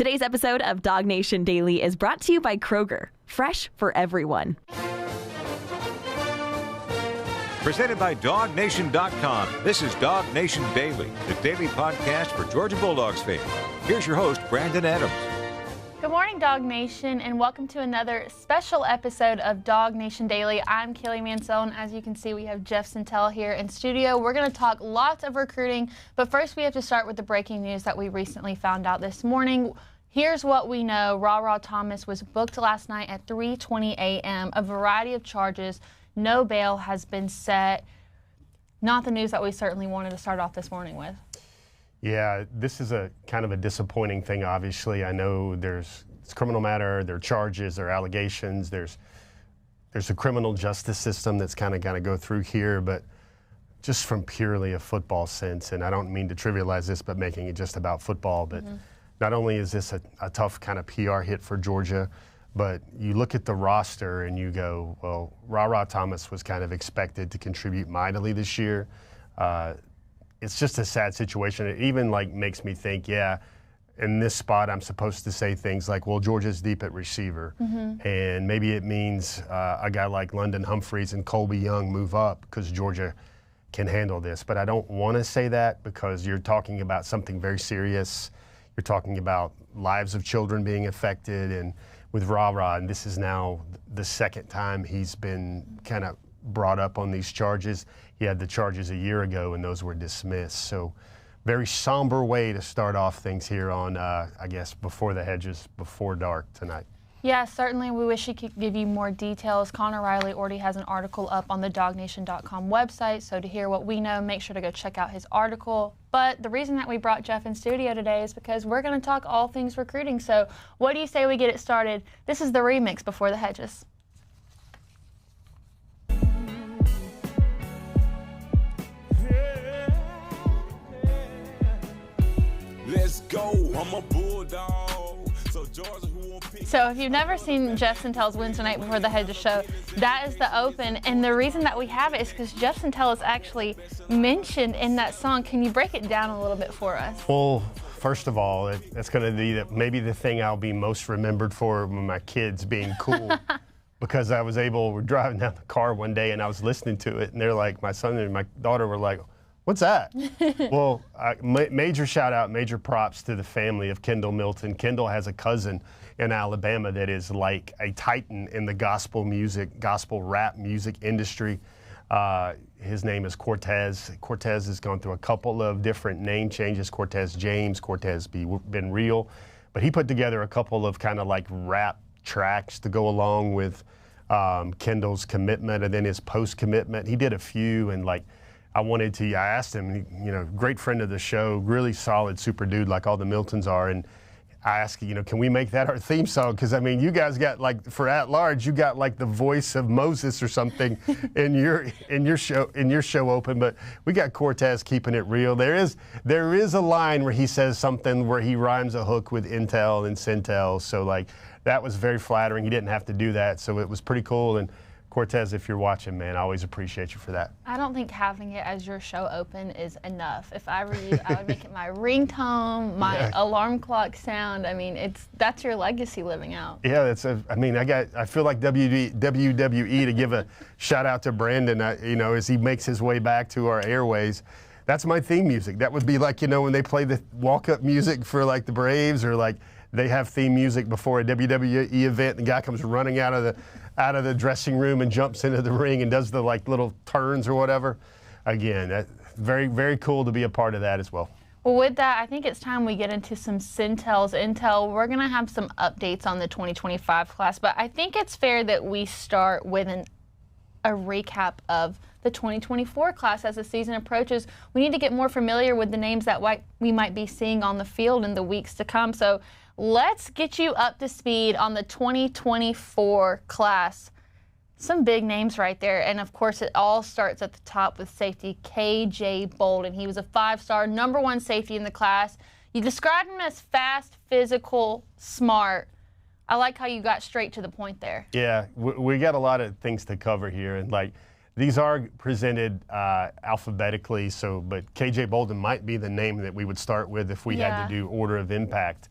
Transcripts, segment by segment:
Today's episode of DawgNation Daily is brought to you by Kroger, fresh for everyone. Presented by DawgNation.com. This is DawgNation Daily, the daily podcast for Georgia Bulldogs fans. Here's your host, Brandon Adams. Good morning, DawgNation, and welcome to another special episode of DawgNation Daily. I'm Kaylee Mansell, and as you can see, we have Jeff Sentell here in studio. We're going to talk lots of recruiting, but first we have to start with the breaking news that we recently found out this morning. Here's what we know. Rara Thomas was booked last night at 3:20 a.m. A variety of charges. No bail has been set. Not the news that we certainly wanted to start off this morning with. Yeah, this is a kind of a disappointing thing, obviously. I know it's criminal matter, there are charges, there are allegations, there's a criminal justice system that's kind of got to go through here, but just from purely a football sense, and I don't mean to trivialize this, but making it just about football, but not only is this a tough kind of PR hit for Georgia, but you look at the roster and you go, well, Rara Thomas was kind of expected to contribute mightily this year. It's just a sad situation. It even makes me think, yeah, in this spot I'm supposed to say things like, well, Georgia's deep at receiver. And maybe it means a guy like London Humphreys and Colby Young move up because Georgia can handle this. But I don't want to say that because you're talking about something very serious. You're talking about lives of children being affected. And with Rara, and this is now the second time he's been kind of brought up on these charges. He had the charges a year ago and those were dismissed. So very somber way to start off things here on, I guess, Before the Hedges, Before Dark tonight. Yeah, certainly. We wish he could give you more details. Connor Riley already has an article up on the DawgNation.com website. So to hear what we know, make sure to go check out his article. But the reason that we brought Jeff in studio today is because we're going to talk all things recruiting. So what do you say we get it started? This is the remix, Before the Hedges. Let's go, I'm a bulldog. So if you've never seen Jeff Sentell's Wednesday Night Before the Hedges show, that is the open. And the reason that we have it is because Jeff Sentell is actually mentioned in that song. Can you break it down a little bit for us? Well, first of all, it's going to be maybe the thing I'll be most remembered for when my kids being cool. Because we're driving down the car one day and I was listening to it and they're like, my son and my daughter were like, what's that? Well, major shout out, major props to the family of Kendall Milton. Kendall has a cousin in Alabama that is like a titan in the gospel rap music industry. His name is Cortez. Cortez has gone through a couple of different name changes. Cortez James, Cortez been real. But he put together a couple of kind of like rap tracks to go along with Kendall's commitment and then his post-commitment. He did a few and I asked him, great friend of the show, really solid, super dude like all the Miltons are. And I asked, can we make that our theme song? Because, you guys got for At Large, you got the voice of Moses or something in your show open. But we got Cortez keeping it real. There is a line where he says something where he rhymes a hook with Intel and Sentell. So that was very flattering. He didn't have to do that. So it was pretty cool. And Cortez, if you're watching, man, I always appreciate you for that. I don't think having it as your show open is enough. If I were you, I would make it my ringtone, my alarm clock sound. That's your legacy living out. Yeah, I feel like WWE to give a shout out to Brandon, as he makes his way back to our airways. That's my theme music. That would be when they play the walk-up music for the Braves or they have theme music before a WWE event. The guy comes running out of the dressing room and jumps into the ring and does the little turns or whatever. Again, that's very, very cool to be a part of that as well. Well, with that, I think it's time we get into some Sentell's intel. We're going to have some updates on the 2025 class, but I think it's fair that we start with a recap of the 2024 class as the season approaches. We need to get more familiar with the names that we might be seeing on the field in the weeks to come. So let's get you up to speed on the 2024 class. Some big names right there. And, of course, it all starts at the top with safety KJ Bolden. He was a 5-star, #1 safety in the class. You described him as fast, physical, smart. I like how you got straight to the point there. Yeah, we got a lot of things to cover here. And, these are presented alphabetically, but KJ Bolden might be the name that we would start with if we had to do order of impact.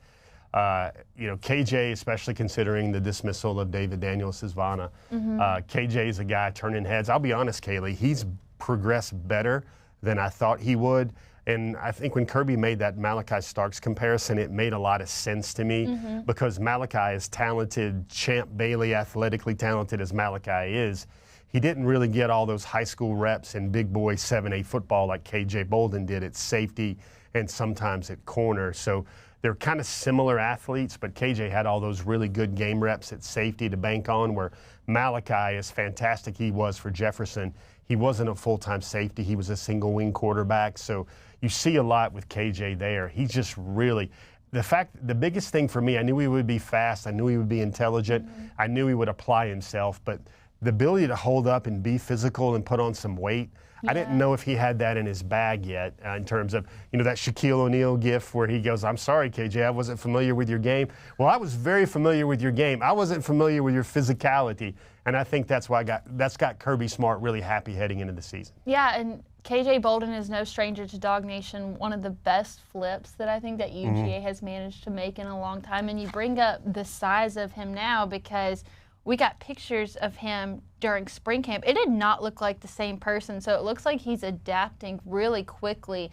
KJ, especially considering the dismissal of David Daniels-Sivana, KJ is a guy turning heads. I'll be honest, Kaylee, he's progressed better than I thought he would. And I think when Kirby made that Malachi Starks comparison, it made a lot of sense to me because Malachi is talented, Champ Bailey, athletically talented as Malachi is. He didn't really get all those high school reps in big boy 7A football like KJ Bolden did at safety and sometimes at corner. So they're kind of similar athletes, but KJ had all those really good game reps at safety to bank on, where Malachi, as fantastic he was for Jefferson, he wasn't a full-time safety. He was a single wing quarterback. So you see a lot with KJ there. He's just really, the biggest thing for me, I knew he would be fast. I knew he would be intelligent. I knew he would apply himself, but the ability to hold up and be physical and put on some weight, I didn't know if he had that in his bag yet in terms of, that Shaquille O'Neal gif where he goes, "I'm sorry, KJ, I wasn't familiar with your game." Well, I was very familiar with your game. I wasn't familiar with your physicality. And I think that's got Kirby Smart really happy heading into the season. Yeah, and KJ Bolden is no stranger to DawgNation. One of the best flips that I think that UGA has managed to make in a long time. And you bring up the size of him now because we got pictures of him during spring camp. It did not look like the same person, so it looks like he's adapting really quickly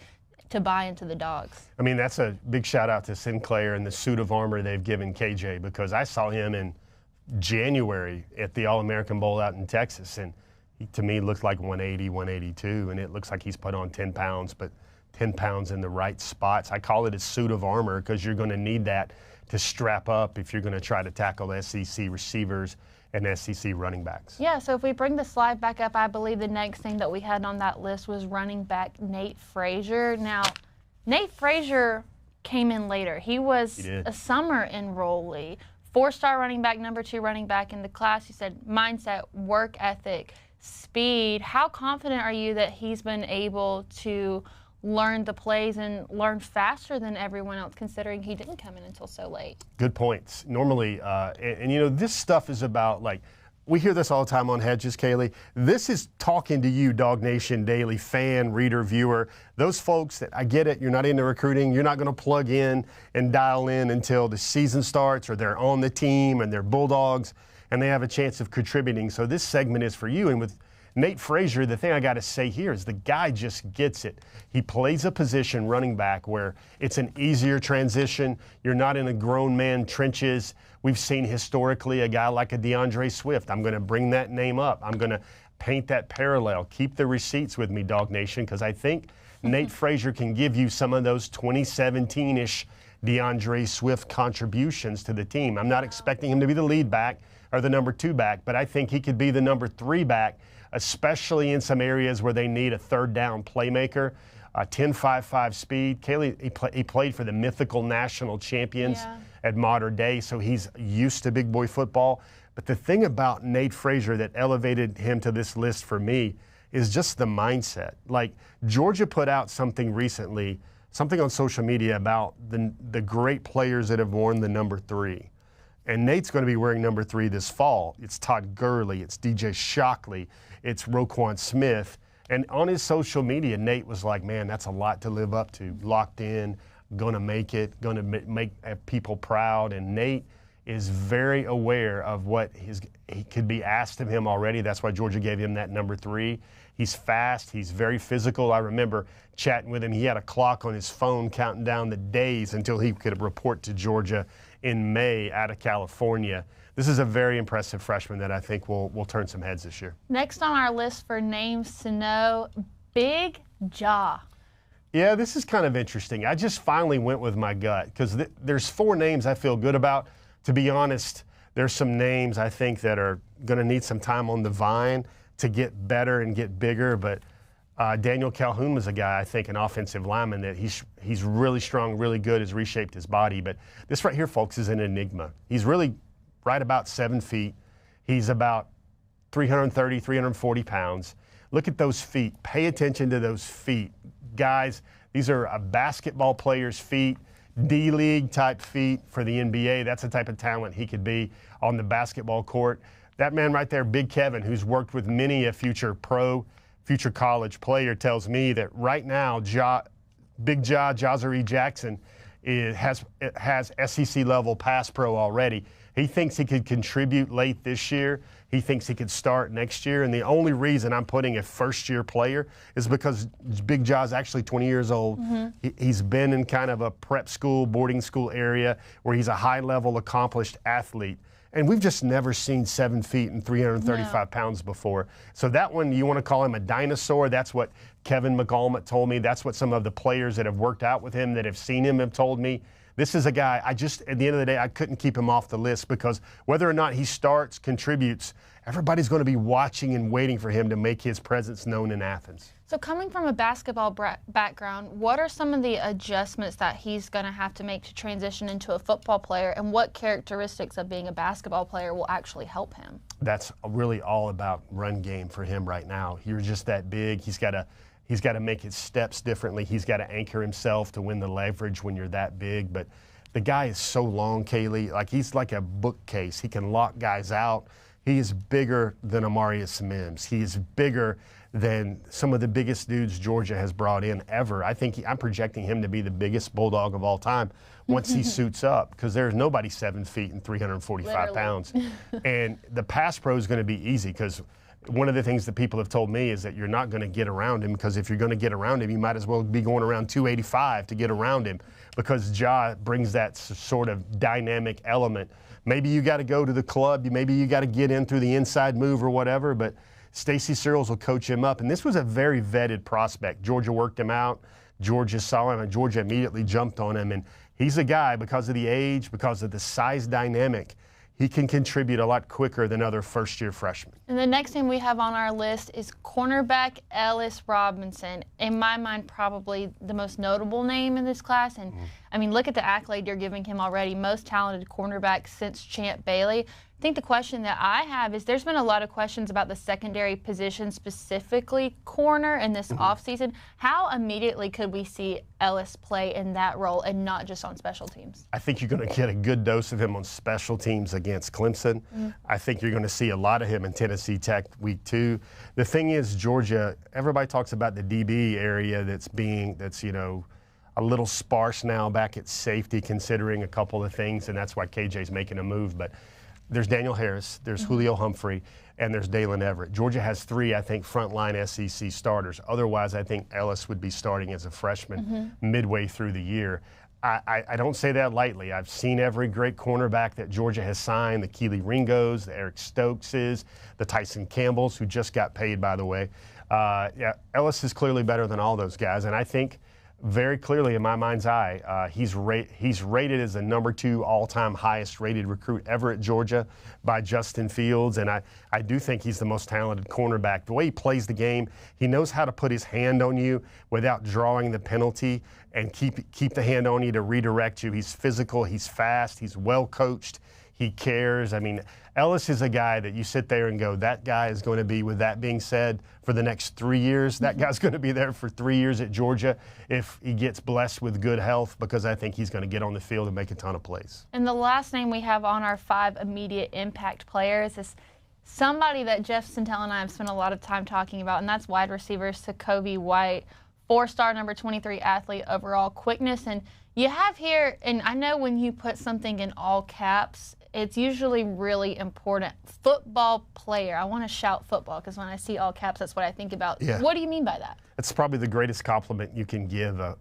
to buy into the Dawgs. I mean, that's a big shout out to Sinclair and the suit of armor they've given KJ, because I saw him in January at the All-American Bowl out in Texas, and he, to me, looked like 180, 182, and it looks like he's put on 10 pounds, but 10 pounds in the right spots. I call it a suit of armor because you're going to need that to strap up if you're going to try to tackle SEC receivers and SEC running backs. Yeah, so if we bring the slide back up, I believe the next thing that we had on that list was running back Nate Frazier. Now, Nate Frazier came in later. He was a summer enrollee, 4-star running back, number 2 running back in the class. You said mindset, work ethic, speed. How confident are you that he's been able to learn the plays and learn faster than everyone else, considering he didn't come in until so late? Good points. Normally, this stuff is about, like, we hear this all the time on Hedges, Kaylee. This is talking to you, DawgNation Daily fan, reader, viewer. Those folks that, I get it, you're not into recruiting. You're not going to plug in and dial in until the season starts or they're on the team and they're Bulldogs and they have a chance of contributing. So this segment is for you. And with Nate Frazier, the thing I got to say here is the guy just gets it. He plays a position, running back, where it's an easier transition. You're not in a grown man trenches. We've seen historically a guy like a DeAndre Swift. I'm going to bring that name up. I'm going to paint that parallel. Keep the receipts with me, DawgNation, because I think Nate Frazier can give you some of those 2017-ish DeAndre Swift contributions to the team. I'm not expecting him to be the lead back or the number 2 back, but I think he could be the number 3 back, especially in some areas where they need a third down playmaker. 10.55 speed. Kaylee, he played for the mythical national champions at Modern Day, so he's used to big boy football. But the thing about Nate Frazier that elevated him to this list for me is just the mindset. Like, Georgia put out something recently, something on social media about the great players that have worn the number 3. And Nate's going to be wearing number 3 this fall. It's Todd Gurley, it's DJ Shockley, it's Roquan Smith. And on his social media, Nate was like, man, that's a lot to live up to. Locked in, going to make it, going to make people proud. And Nate is very aware of what he could be asked of him already. That's why Georgia gave him that number 3. He's fast. He's very physical. I remember chatting with him. He had a clock on his phone counting down the days until he could report to Georgia in May out of California. This is a very impressive freshman that I think will turn some heads this year. Next on our list for names to know, Big Jaw. Yeah, this is kind of interesting. I just finally went with my gut because there's 4 names I feel good about. To be honest, there's some names I think that are going to need some time on the vine to get better and get bigger, but Daniel Calhoun was a guy, I think, an offensive lineman that he's really strong, really good, has reshaped his body. But this right here, folks, is an enigma. He's really right about 7 feet. He's about 330, 340 pounds. Look at those feet. Pay attention to those feet. Guys, these are a basketball player's feet, D-League type feet for the NBA. That's the type of talent he could be on the basketball court. That man right there, Big Kevin, who's worked with many a future college player, tells me that right now, Big Jaw, Jazari Jackson, it has SEC level pass pro already. He thinks he could contribute late this year. He thinks he could start next year. And the only reason I'm putting a first-year player is because Big Jaw's actually 20 years old. He's been in kind of a prep school, boarding school area where he's a high-level, accomplished athlete. And we've just never seen 7 feet and 335 pounds before. So that one, you want to call him a dinosaur. That's what Kevin McCallum told me. That's what some of the players that have worked out with him, that have seen him, have told me. This is a guy, at the end of the day, I couldn't keep him off the list because whether or not he starts, contributes, everybody's going to be watching and waiting for him to make his presence known in Athens. So coming from a basketball background, what are some of the adjustments that he's going to have to make to transition into a football player, and what characteristics of being a basketball player will actually help him? That's really all about run game for him right now. You're just that big. He's got to make his steps differently. He's got to anchor himself to win the leverage when you're that big. But the guy is so long, Kaylee. Like, he's like a bookcase. He can lock guys out. He is bigger than Amarius Mims. He is bigger than some of the biggest dudes Georgia has brought in ever. I'm projecting him to be the biggest Bulldog of all time once he suits up, because there's nobody 7 feet and 345 pounds. And the pass pro is going to be easy, because one of the things that people have told me is that you're not going to get around him, because if you're going to get around him, you might as well be going around 285 to get around him, because Ja brings that sort of dynamic element. Maybe you got to go to the club, maybe you got to get in through the inside move or whatever, but Stacey Searles will coach him up. And this was a very vetted prospect. Georgia worked him out. Georgia saw him, and Georgia immediately jumped on him. And he's a guy, because of the age, because of the size dynamic, he can contribute a lot quicker than other first-year freshmen. And the next name we have on our list is cornerback Ellis Robinson. In my mind, probably the most notable name in this class. And, I mean, look at the accolade you're giving him already. Most talented cornerback since Champ Bailey. I think the question that I have is, there's been a lot of questions about the secondary position, specifically corner, in this offseason. How immediately could we see Ellis play in that role and not just on special teams? I think you're going to get a good dose of him on special teams against Clemson. I think you're going to see a lot of him in Tennessee Tech week 2. The thing is, Georgia, everybody talks about the DB area that's a little sparse now back at safety, considering a couple of things, and that's why KJ's making a move. But there's Daniel Harris, there's Julio Humphrey, and there's Dalen Everett. Georgia has 3, I think, frontline SEC starters. Otherwise, I think Ellis would be starting as a freshman midway through the year. I don't say that lightly. I've seen every great cornerback that Georgia has signed, the Keely Ringos, the Eric Stokeses, the Tyson Campbells, who just got paid, by the way. Ellis is clearly better than all those guys, and I think very clearly, in my mind's eye, he's rated as the number 2 all-time highest-rated recruit ever at Georgia by Justin Fields, and I do think he's the most talented cornerback. The way he plays the game, he knows how to put his hand on you without drawing the penalty and keep the hand on you to redirect you. He's physical, he's fast, he's well-coached, he cares. I mean, Ellis is a guy that you sit there and go, that guy is going to be, with that being said, for the next 3 years. That guy's going to be there for 3 years at Georgia if he gets blessed with good health, because I think he's going to get on the field and make a ton of plays. And the last name we have on our 5 immediate impact players is somebody that Jeff, Sentell, and I have spent a lot of time talking about, and that's wide receiver Sakovi White, 4-star number 23 athlete overall, quickness. And you have here, and I know when you put something in all caps, it's usually really important. Football player. I want to shout football, because when I see all caps, that's what I think about. Yeah. What do you mean by that? It's probably the greatest compliment you can give a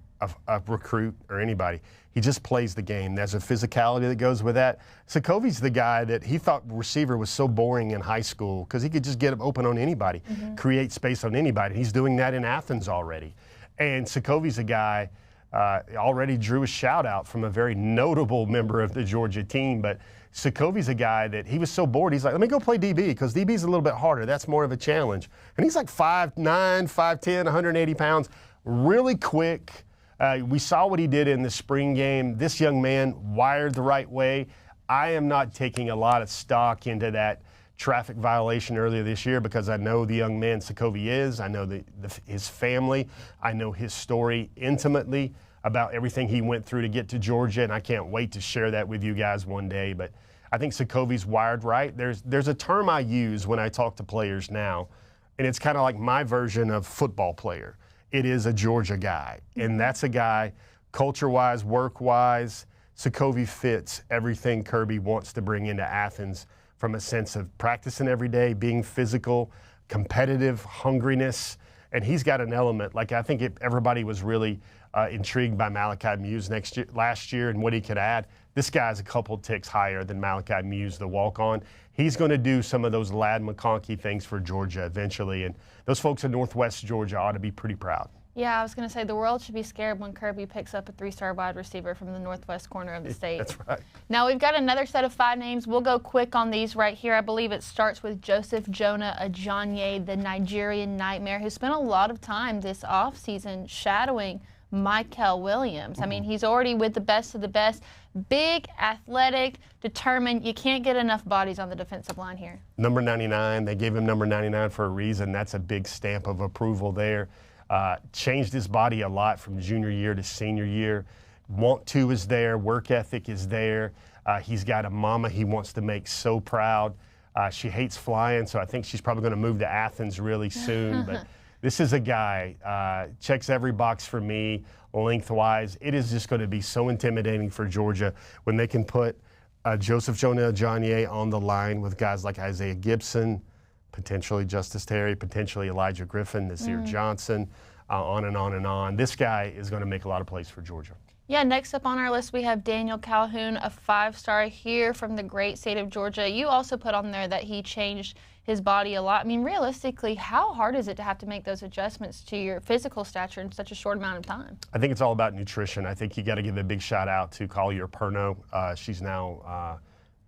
recruit or anybody. He just plays the game. There's a physicality that goes with that. Sakovi's the guy that he thought receiver was so boring in high school, because he could just get open on anybody, create space on anybody. He's doing that in Athens already. And Sakovi's a guy already drew a shout out from a very notable member of the Georgia team, but Sakovi's a guy that he was so bored, he's like, let me go play DB, because DB's a little bit harder. That's more of a challenge. And he's like 5'9", 5'10", 180 pounds, really quick. We saw what he did in the spring game. This young man wired the right way. I am not taking a lot of stock into that traffic violation earlier this year, because I know the young man Sakovi is. I know his family. I know his story intimately about everything he went through to get to Georgia, and I can't wait to share that with you guys one day. But I think Sakovi's wired right. There's a term I use when I talk to players now, and it's kind of like my version of football player. It is a Georgia guy, and that's a guy culture-wise, work-wise, Sokovie fits everything Kirby wants to bring into Athens from a sense of practicing every day, being physical, competitive, hungriness, and he's got an element. Like I think everybody was really intrigued by Malachi Muse last year and what he could add. This guy's a couple ticks higher than Malachi Muse, the walk-on. He's going to do some of those Ladd McConkey things for Georgia eventually, and those folks in Northwest Georgia ought to be pretty proud. Yeah, I was going to say the world should be scared when Kirby picks up a 3-star wide receiver from the northwest corner of the state. That's right. Now we've got another set of 5 names. We'll go quick on these right here. I believe it starts with Joseph Jonah Ajayi, the Nigerian Nightmare, who spent a lot of time this offseason shadowing Michael Williams. I mean, he's already with the best of the best. Big, athletic, determined. You can't get enough bodies on the defensive line here. Number 99. They gave him number 99 for a reason. That's a big stamp of approval there. Changed his body a lot from junior year to senior year. Want to is there. Work ethic is there. He's got a mama he wants to make so proud. She hates flying, so I think she's probably going to move to Athens really soon. But this is a guy, checks every box for me lengthwise. It is just going to be so intimidating for Georgia when they can put Joseph Jonah Ajayi on the line with guys like Isaiah Gibson, potentially Justice Terry, potentially Elijah Griffin, Nasir Johnson, on and on and on. This guy is going to make a lot of plays for Georgia. Yeah, next up on our list we have Daniel Calhoun, a 5-star here from the great state of Georgia. You also put on there that he changed his body a lot. I mean, realistically, how hard is it to have to make those adjustments to your physical stature in such a short amount of time? I think it's all about nutrition. I think you got to give a big shout out to Collier Perno. She's now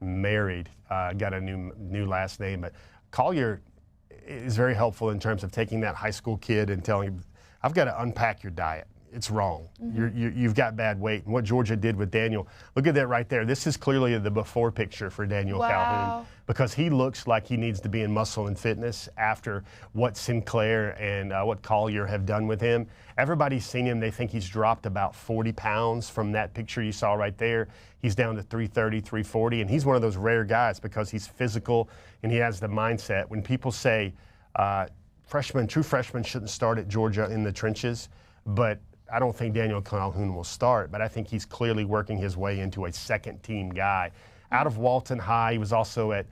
married, got a new last name, but Collier is very helpful in terms of taking that high school kid and telling him, I've got to unpack your diet. It's wrong. You've got bad weight. And what Georgia did with Daniel, look at that right there. This is clearly the before picture for Daniel Calhoun, because he looks like he needs to be in muscle and fitness after what Sinclair and what Collier have done with him. Everybody's seen him. They think he's dropped about 40 pounds from that picture you saw right there. He's down to 330, 340, and he's one of those rare guys because he's physical and he has the mindset. When people say true freshmen shouldn't start at Georgia in the trenches, but I don't think Daniel Calhoun will start, but I think he's clearly working his way into a second-team guy. Out of Walton High, he was also at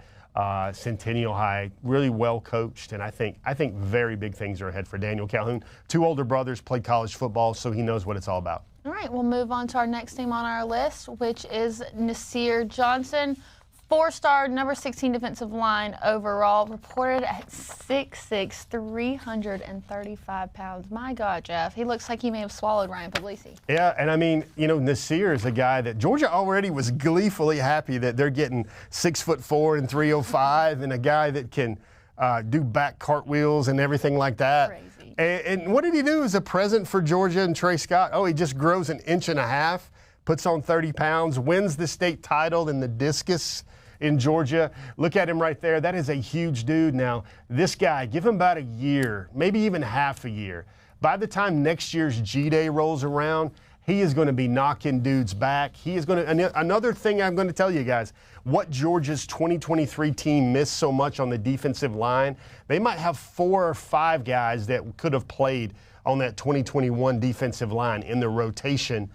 Centennial High, really well coached, and I think very big things are ahead for Daniel Calhoun. 2 older brothers played college football, so he knows what it's all about. All right, we'll move on to our next name on our list, which is Nasir Johnson. 4-star, number 16 defensive line overall, reported at 6'6", 335 pounds. My God, Jeff, he looks like he may have swallowed Ryan Puglisi. Yeah, and I mean, you know, Nasir is a guy that Georgia already was gleefully happy that they're getting 6'4" and 305, and a guy that can do back cartwheels and everything like that. Crazy. And what did he do as a present for Georgia and Trey Scott? Oh, he just grows an 1.5 inches, puts on 30 pounds, wins the state title in the discus in Georgia. Look at him right there. That is a huge dude. Now, this guy, give him about a year, maybe even half a year. By the time next year's G-Day rolls around, he is going to be knocking dudes back. He is going to, another thing I'm going to tell you guys, what Georgia's 2023 team missed so much on the defensive line, they might have 4 or 5 guys that could have played on that 2021 defensive line in the rotation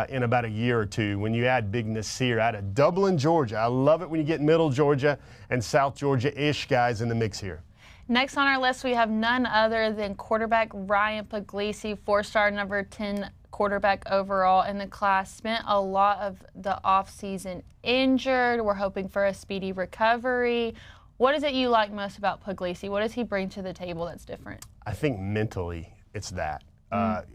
in about a year or two. When you add Big Nasir out of Dublin, Georgia. I love it when you get Middle Georgia and South Georgia-ish guys in the mix here. Next on our list, we have none other than quarterback Ryan Puglisi, 4-star, number 10 quarterback overall in the class. Spent a lot of the offseason injured. We're hoping for a speedy recovery. What is it you like most about Puglisi? What does he bring to the table that's different? I think mentally it's that.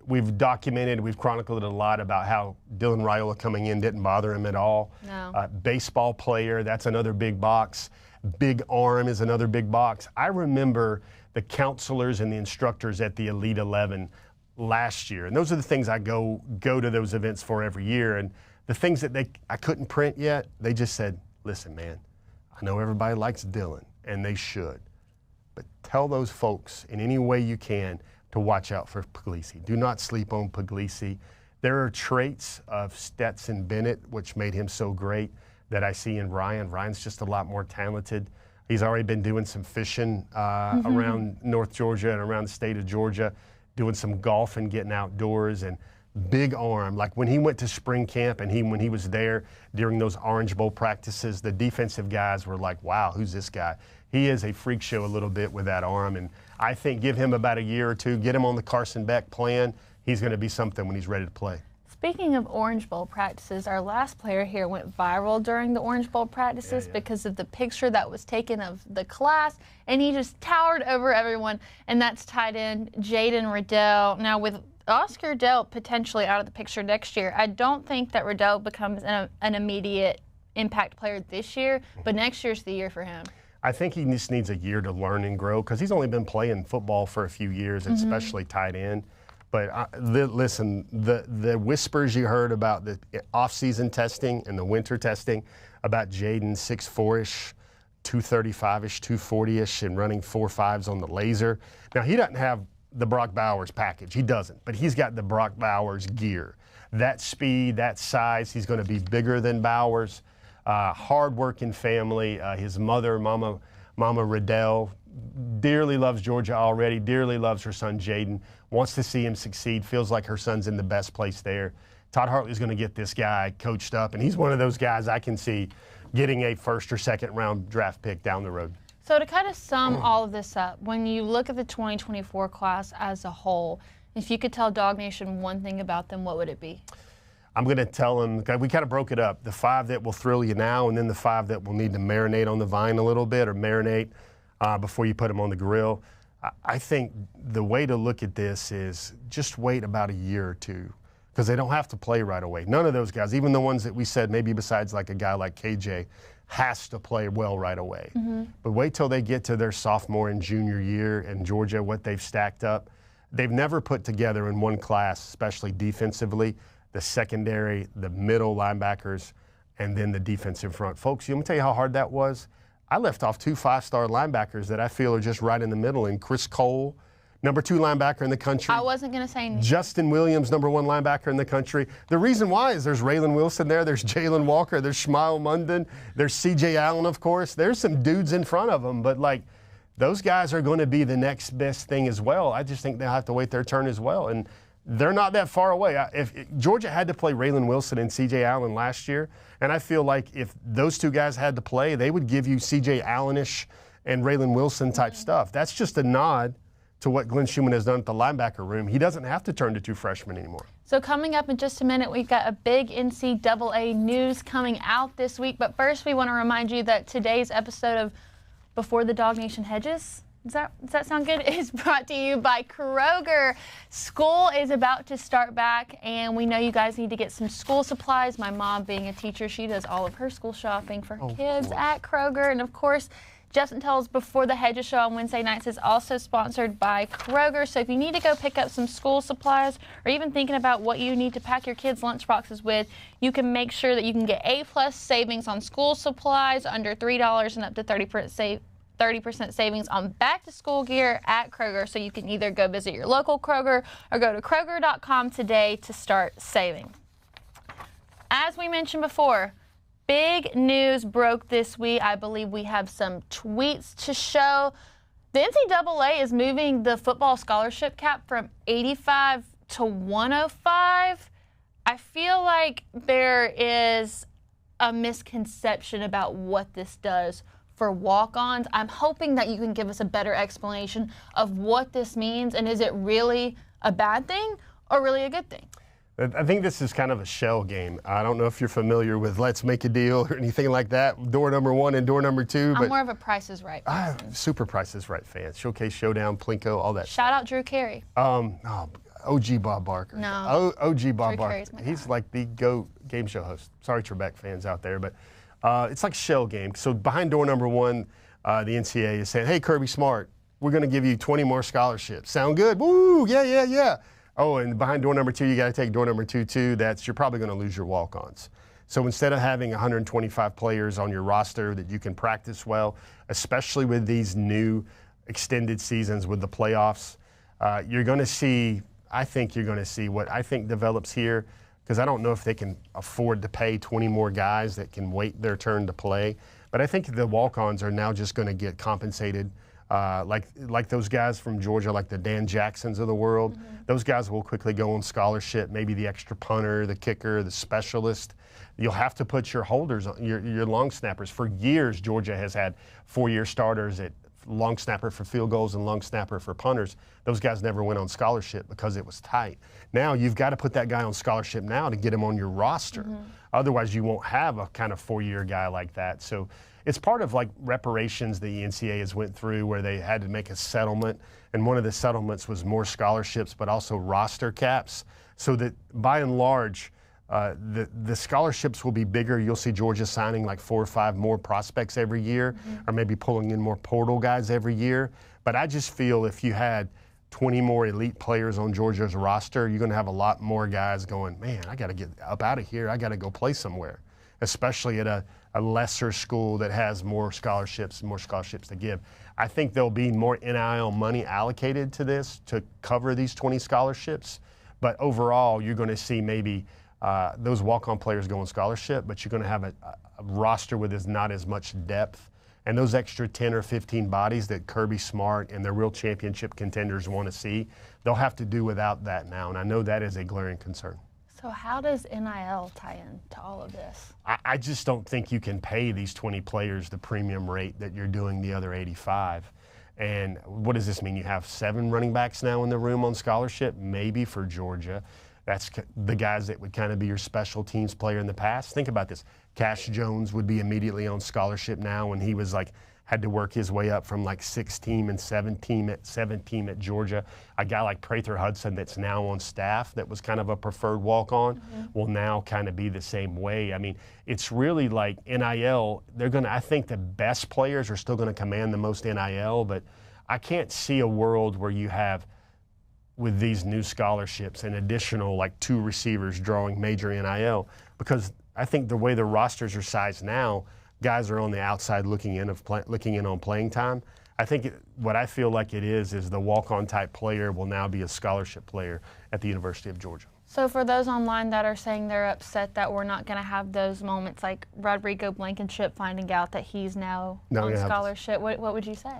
We've documented, we've chronicled a lot about how Dylan Raiola coming in didn't bother him at all. No. Baseball player, that's another big box. Big arm is another big box. I remember the counselors and the instructors at the Elite 11 last year, and those are the things I go to those events for every year. And the things that I couldn't print yet, they just said, listen, man, I know everybody likes Dylan, and they should, but tell those folks in any way you can to watch out for Puglisi. Do not sleep on Puglisi. There are traits of Stetson Bennett, which made him so great, that I see in Ryan. Ryan's just a lot more talented. He's already been doing some fishing around North Georgia and around the state of Georgia, doing some golf and getting outdoors. And big arm. Like when he went to spring camp and when he was there during those Orange Bowl practices, the defensive guys were like, wow, who's this guy? He is a freak show a little bit with that arm. And I think give him about a year or two, get him on the Carson Beck plan. He's going to be something when he's ready to play. Speaking of Orange Bowl practices, our last player here went viral during the Orange Bowl practices because of the picture that was taken of the class, and he just towered over everyone, and that's tight end Jaden Riddell. Now, with Oscar Dell potentially out of the picture next year, I don't think that Riddell becomes an immediate impact player this year, but next year's the year for him. I think he just needs a year to learn and grow because he's only been playing football for a few years, especially tight end. But listen, the whispers you heard about the off-season testing and the winter testing about Jaden 6'4"-ish, 235-ish, 240-ish, and running 4.5s on the laser. Now, he doesn't have the Brock Bowers package. He doesn't. But he's got the Brock Bowers gear. That speed, that size, he's going to be bigger than Bowers. Hard-working family. His mother, Mama Riddell, dearly loves Georgia already, dearly loves her son Jaden, wants to see him succeed, feels like her son's in the best place there. Todd Hartley's going to get this guy coached up, and he's one of those guys I can see getting a first or second round draft pick down the road. So to kind of sum all of this up, when you look at the 2024 class as a whole, if you could tell DawgNation one thing about them, what would it be? I'm going to tell them, we kind of broke it up, the 5 that will thrill you now and then the 5 that will need to marinate on the vine a little bit or marinate before you put them on the grill. I think the way to look at this is just wait about a year or two because they don't have to play right away. None of those guys, even the ones that we said maybe besides like a guy like KJ, has to play well right away. But wait till they get to their sophomore and junior year in Georgia, what they've stacked up. They've never put together in one class, especially defensively, the secondary, the middle linebackers, and then the defensive front. Folks, let me tell you how hard that was. I left off 2 5-star linebackers that I feel are just right in the middle, and Chris Cole, number 2 linebacker in the country. I wasn't going to say anything. Justin Williams, number 1 linebacker in the country. The reason why is there's Raylan Wilson there, there's Jalen Walker, there's Shmuel Munden, there's C.J. Allen, of course. There's some dudes in front of them, but like those guys are going to be the next best thing as well. I just think they'll have to wait their turn as well, and they're not that far away. If Georgia had to play Raylan Wilson and C.J. Allen last year, and I feel like if those 2 guys had to play, they would give you C.J. Allen-ish and Raylan Wilson type stuff. That's just a nod to what Glenn Schumann has done at the linebacker room. He doesn't have to turn to 2 freshmen anymore. So coming up in just a minute, we've got a big NCAA news coming out this week. But first, we want to remind you that today's episode of Before the DawgNation Hedges, does that sound good? Is brought to you by Kroger. School is about to start back, and we know you guys need to get some school supplies. My mom, being a teacher, she does all of her school shopping for her kids at Kroger. And, of course, Jeff and Kaylee's Before the Hedges show on Wednesday nights is also sponsored by Kroger. So if you need to go pick up some school supplies or even thinking about what you need to pack your kids' lunchboxes with, you can make sure that you can get A+ savings on school supplies under $3 and up to 30% savings on back-to-school gear at Kroger. So you can either go visit your local Kroger or go to Kroger.com today to start saving. As we mentioned before, big news broke this week. I believe we have some tweets to show. The NCAA is moving the football scholarship cap from 85 to 105. I feel like there is a misconception about what this does for walk-ons. I'm hoping that you can give us a better explanation of what this means, and is it really a bad thing or really a good thing? I think this is kind of a shell game. I don't know if you're familiar with Let's Make a Deal or anything like that, door number 1 and door number 2. I'm more of a Price is Right person. Super Price is Right fan. Showcase, Showdown, Plinko, all that Shout out Drew Carey. OG Bob Barker. No. OG Bob Drew Barker. Carey's my guy. He's like the GOAT game show host. Sorry, Trebek fans out there, but it's like shell game. So behind door number 1, the NCAA is saying, hey, Kirby Smart, we're going to give you 20 more scholarships. Sound good? Woo, yeah. Oh, and behind door number 2, you got to take door number 2 too. You're probably going to lose your walk-ons. So instead of having 125 players on your roster that you can practice well, especially with these new extended seasons with the playoffs, you're going to see, I think you're going to see what I think develops here, because I don't know if they can afford to pay 20 more guys that can wait their turn to play. But I think the walk-ons are now just going to get compensated like those guys from Georgia, like the Dan Jacksons of the world. Those guys will quickly go on scholarship, maybe the extra punter, the kicker, the specialist. You'll have to put your holders, your long snappers. For years, Georgia has had 4-year starters at long snapper for field goals and long snapper for punters. Those guys never went on scholarship because it was tight. Now you've got to put that guy on scholarship now to get him on your roster. Otherwise, you won't have a kind of 4-year guy like that. So it's part of like reparations the NCAA has went through where they had to make a settlement. And one of the settlements was more scholarships, but also roster caps. So that by and large, the scholarships will be bigger. You'll see Georgia signing like 4 or 5 more prospects every year, or maybe pulling in more portal guys every year. But I just feel if you had 20 more elite players on Georgia's roster, you're going to have a lot more guys going, man, I got to get up out of here. I got to go play somewhere, especially at a lesser school that has more scholarships to give. I think there'll be more NIL money allocated to this to cover these 20 scholarships. But overall, you're going to see maybe those walk-on players go on scholarship, but you're going to have a roster with not as much depth. And those extra 10 or 15 bodies that Kirby Smart and the real championship contenders want to see, they'll have to do without that now. And I know that is a glaring concern. So how does NIL tie in to all of this? I just don't think you can pay these 20 players the premium rate that you're doing the other 85. And what does this mean? You have 7 running backs now in the room on scholarship, maybe for Georgia. That's the guys that would kind of be your special teams player in the past. Think about this. Cash Jones would be immediately on scholarship now when he was like, had to work his way up from like 6-team and 7-team at Georgia. A guy like Prather Hudson that's now on staff that was kind of a preferred walk-on will now kind of be the same way. I mean, it's really like NIL. I think the best players are still going to command the most NIL, but I can't see a world where you have, with these new scholarships, an additional like 2 receivers drawing major NIL, because I think the way the rosters are sized now, guys are on the outside looking in on playing time. I think what I feel like it is the walk-on type player will now be a scholarship player at the University of Georgia. So for those online that are saying they're upset that we're not going to have those moments like Rodrigo Blankenship finding out that he's now on scholarship, what would you say?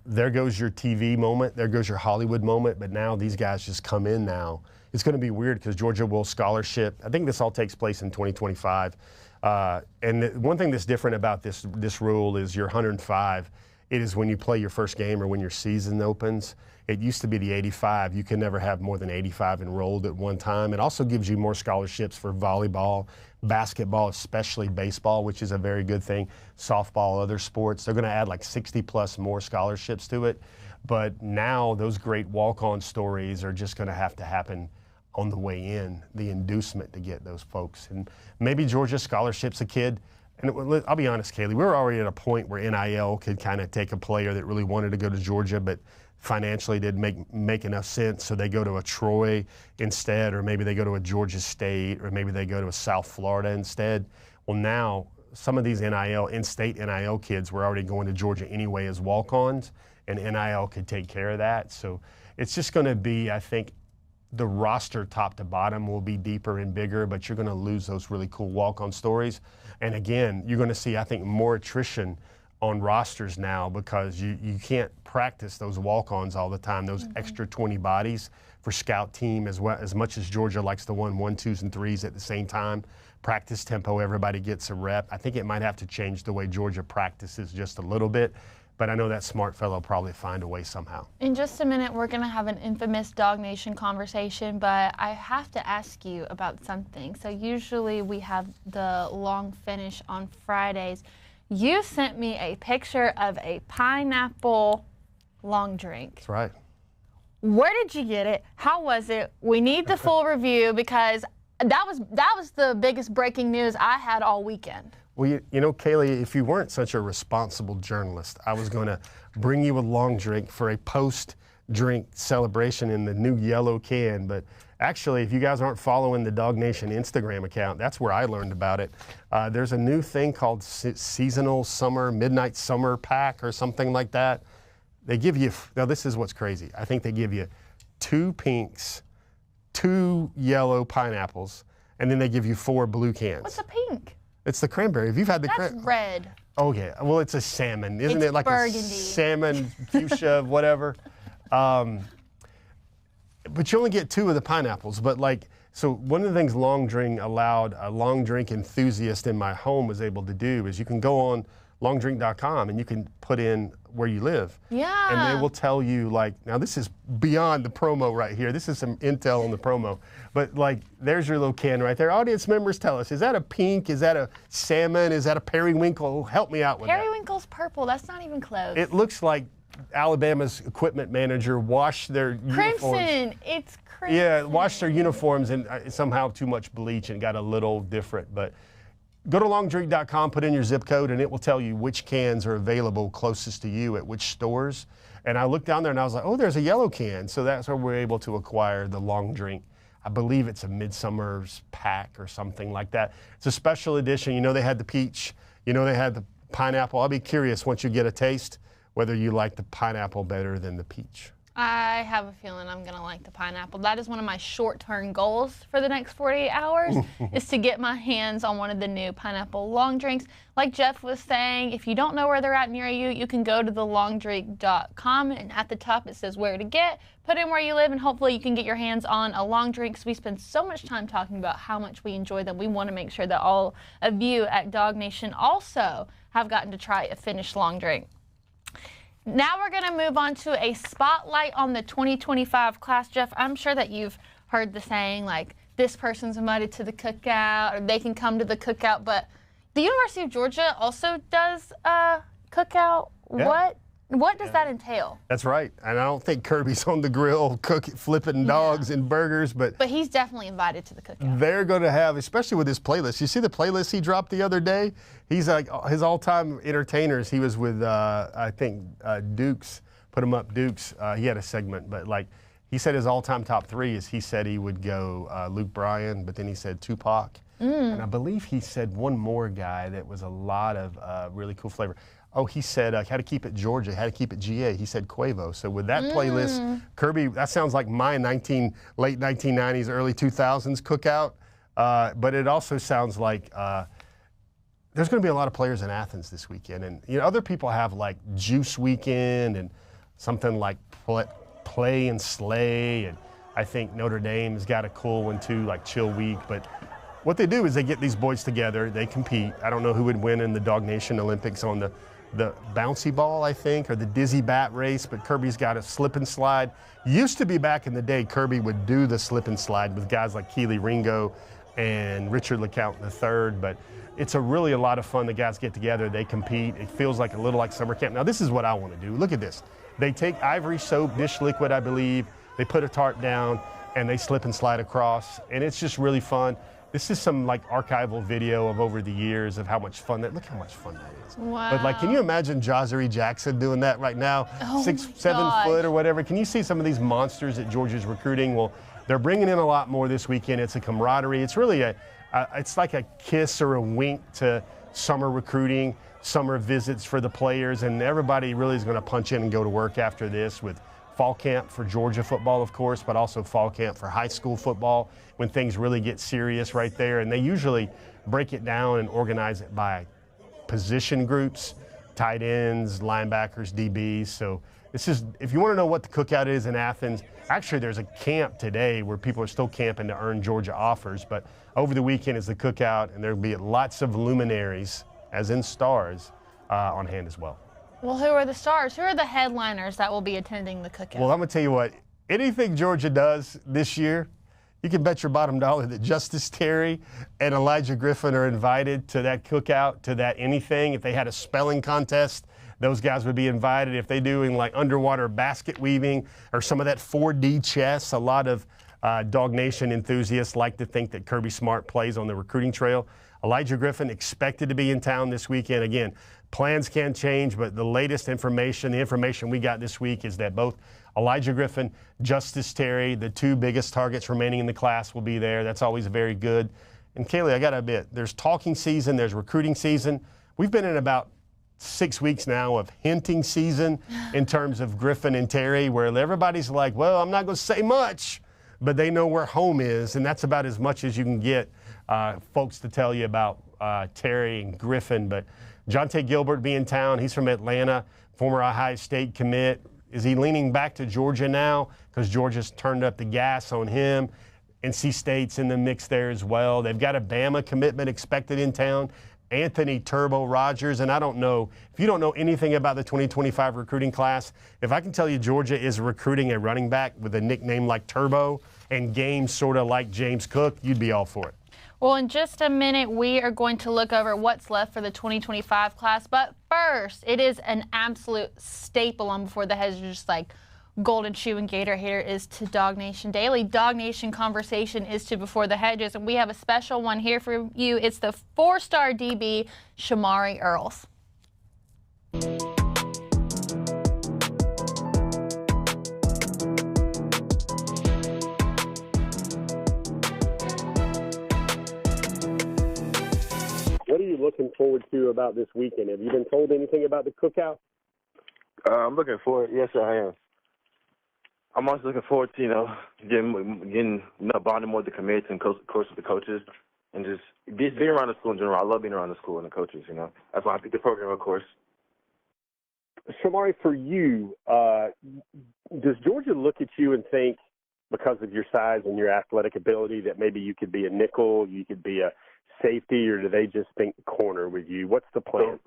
There goes your TV moment, there goes your Hollywood moment, but now these guys just come in now. It's going to be weird because Georgia will scholarship. I think this all takes place in 2025. And one thing that's different about this rule is your 105. It is when you play your first game or when your season opens. It used to be the 85. You can never have more than 85 enrolled at one time. It also gives you more scholarships for volleyball, basketball, especially baseball, which is a very good thing, softball, other sports. They're going to add like 60+ more scholarships to it. But now those great walk-on stories are just going to have to happen on the way in, the inducement to get those folks. And maybe Georgia scholarship's a kid. And I'll be honest, Kaylee, we were already at a point where NIL could kind of take a player that really wanted to go to Georgia, but financially didn't make enough sense, so they go to a Troy instead, or maybe they go to a Georgia State, or maybe they go to a South Florida instead. Well, now some of these in-state NIL kids were already going to Georgia anyway as walk-ons, and NIL could take care of that. So it's just going to be, I think, the roster top to bottom will be deeper and bigger, but you're going to lose those really cool walk-on stories. And again, you're going to see, I think, more attrition on rosters now because you can't practice those walk-ons all the time, those extra 20 bodies for scout team, as much as Georgia likes to run 1, 2s, and 3s at the same time. Practice tempo, everybody gets a rep. I think it might have to change the way Georgia practices just a little bit, but I know that smart fellow will probably find a way somehow. In just a minute, we're going to have an infamous DawgNation conversation, but I have to ask you about something. So usually we have the long finish on Fridays. You sent me a picture of a pineapple long drink. That's right. Where did you get it? How was it? We need the full review because that was the biggest breaking news I had all weekend. Well, you know, Kaylee, if you weren't such a responsible journalist, I was going to bring you a long drink for a post-drink celebration in the new yellow can. But actually, if you guys aren't following the DawgNation Instagram account, that's where I learned about it. There's a new thing called Seasonal Summer, Midnight Summer Pack or something like that. They give you, now this is what's crazy. I think they give you 2 pinks, 2 yellow pineapples, and then they give you 4 blue cans. What's a pink? It's the cranberry. If you've had the That's red. Oh, yeah. Well, it's a salmon. Isn't It's it like burgundy. a salmon, fuchsia, whatever? But you only get 2 of the pineapples. But so one of the things Long Drink allowed a long drink enthusiast in my home was able to do is you can go on longdrink.com and you can put in where you live. Yeah. And they will tell you now this is beyond the promo right here. This is some intel on the promo. But there's your little can right there. Audience members tell us, is that a pink? Is that a salmon? Is that a periwinkle? Help me out with that. Periwinkle's purple. That's not even close. It looks like Alabama's equipment manager washed their uniforms. Crimson. It's crimson. Yeah, washed their uniforms and somehow too much bleach and got a little different. But go to longdrink.com, put in your zip code, and it will tell you which cans are available closest to you at which stores. And I looked down there and I was like, oh, there's a yellow can. So that's where we're able to acquire the Long Drink. I believe it's a Midsummer's pack or something like that. It's a special edition. You know, they had the peach. You know, they had the pineapple. I'll be curious once you get a taste whether you like the pineapple better than the peach. I have a feeling I'm going to like the pineapple. That is one of my short-term goals for the next 48 hours is to get my hands on one of the new pineapple long drinks. Like Jeff was saying, if you don't know where they're at near you, you can go to thelongdrink.com, and at the top it says where to get. Put in where you live, and hopefully you can get your hands on a long drink. So we spend so much time talking about how much we enjoy them. We want to make sure that all of you at DawgNation also have gotten to try a finished long drink. Now we're going to move on to a spotlight on the 2025 class. Jeff, I'm sure that you've heard the saying, this person's invited to the cookout, or they can come to the cookout, but the University of Georgia also does a cookout. Yeah. What does that entail? That's right. And I don't think Kirby's on the grill flipping dogs and burgers, but he's definitely invited to the cookout. They're going to have, especially with his playlist. You see the playlist he dropped the other day? He's his all-time entertainers. He was with, I think, Dukes, put him up, Dukes. He had a segment, but he said his all-time top 3 is he said he would go Luke Bryan, but then he said Tupac. And I believe he said one more guy that was a lot of really cool flavor. Oh, he said how to keep it Georgia, how to keep it GA. He said Quavo. So with that playlist, Kirby, that sounds like my late 1990s, early 2000s cookout. But it also sounds like there's going to be a lot of players in Athens this weekend. And other people have Juice Weekend and something like Play and Slay. And I think Notre Dame's got a cool one too, like Chill Week. But what they do is they get these boys together, they compete. I don't know who would win in the DawgNation Olympics on the bouncy ball, I think, or the dizzy bat race, but Kirby's got a slip and slide. Used to be back in the day, Kirby would do the slip and slide with guys like Keely Ringo and Richard LeCount III, but it's a lot of fun. The guys get together, they compete. It feels like a little like summer camp. Now, this is what I want to do. Look at this. They take ivory soap, dish liquid, I believe. They put a tarp down, and they slip and slide across, and it's just really fun. This is some archival video of over the years of how much fun look how much fun that is. Wow. But can you imagine Jazari Jackson doing that right now? Oh 6, 7 foot or whatever. Can you see some of these monsters that Georgia's recruiting? Well, they're bringing in a lot more this weekend. It's a camaraderie. It's really it's like a kiss or a wink to summer recruiting, summer visits for the players, and everybody really is going to punch in and go to work after this with fall camp for Georgia football, of course, but also fall camp for high school football when things really get serious right there. And they usually break it down and organize it by position groups, tight ends, linebackers, DBs. So this is, if you want to know what the cookout is in Athens, actually there's a camp today where people are still camping to earn Georgia offers, but over the weekend is the cookout, and there'll be lots of luminaries, as in stars, on hand as well. Well, who are the stars? Who are the headliners that will be attending the cookout? Well, I'm going to tell you what, anything Georgia does this year, you can bet your bottom dollar that Justice Terry and Elijah Griffin are invited to that cookout, to that anything. If they had a spelling contest, those guys would be invited. If they're doing underwater basket weaving or some of that 4D chess, a lot of DawgNation enthusiasts like to think that Kirby Smart plays on the recruiting trail. Elijah Griffin expected to be in town this weekend. Again, plans can change, but the latest information, the information we got this week is that both Elijah Griffin, Justice Terry, the 2 biggest targets remaining in the class, will be there. That's always very good. And Kaylee, I got to admit, there's talking season, there's recruiting season. We've been in about 6 weeks now of hinting season in terms of Griffin and Terry, where everybody's like, well, I'm not going to say much, but they know where home is, and that's about as much as you can get folks to tell you about Terry and Griffin, but Jonte Gilbert be in town. He's from Atlanta, former Ohio State commit. Is he leaning back to Georgia now because Georgia's turned up the gas on him? NC State's in the mix there as well. They've got a Bama commitment expected in town. Anthony Turbo Rogers, and I don't know, if you don't know anything about the 2025 recruiting class, if I can tell you Georgia is recruiting a running back with a nickname like Turbo and games sort of like James Cook, you'd be all for it. Well, in just a minute, we are going to look over what's left for the 2025 class. But first, it is an absolute staple on Before the Hedges, just like Golden Shoe and Gator Hater is to DawgNation Daily. DawgNation Conversation is to Before the Hedges, and we have a special one here for you. It's the 4-star DB Shamari Earls. What are you looking forward to about this weekend? Have you been told anything about the cookout? I'm looking forward. Yes, I am. I'm also looking forward to, getting bonding more with the commits and course with the coaches, and just being around the school in general. I love being around the school and the coaches. That's why I picked the program, of course. Shamari, for you, does Georgia look at you and think, because of your size and your athletic ability, that maybe you could be a nickel, you could be a safety, or do they just think corner with you? What's the plan?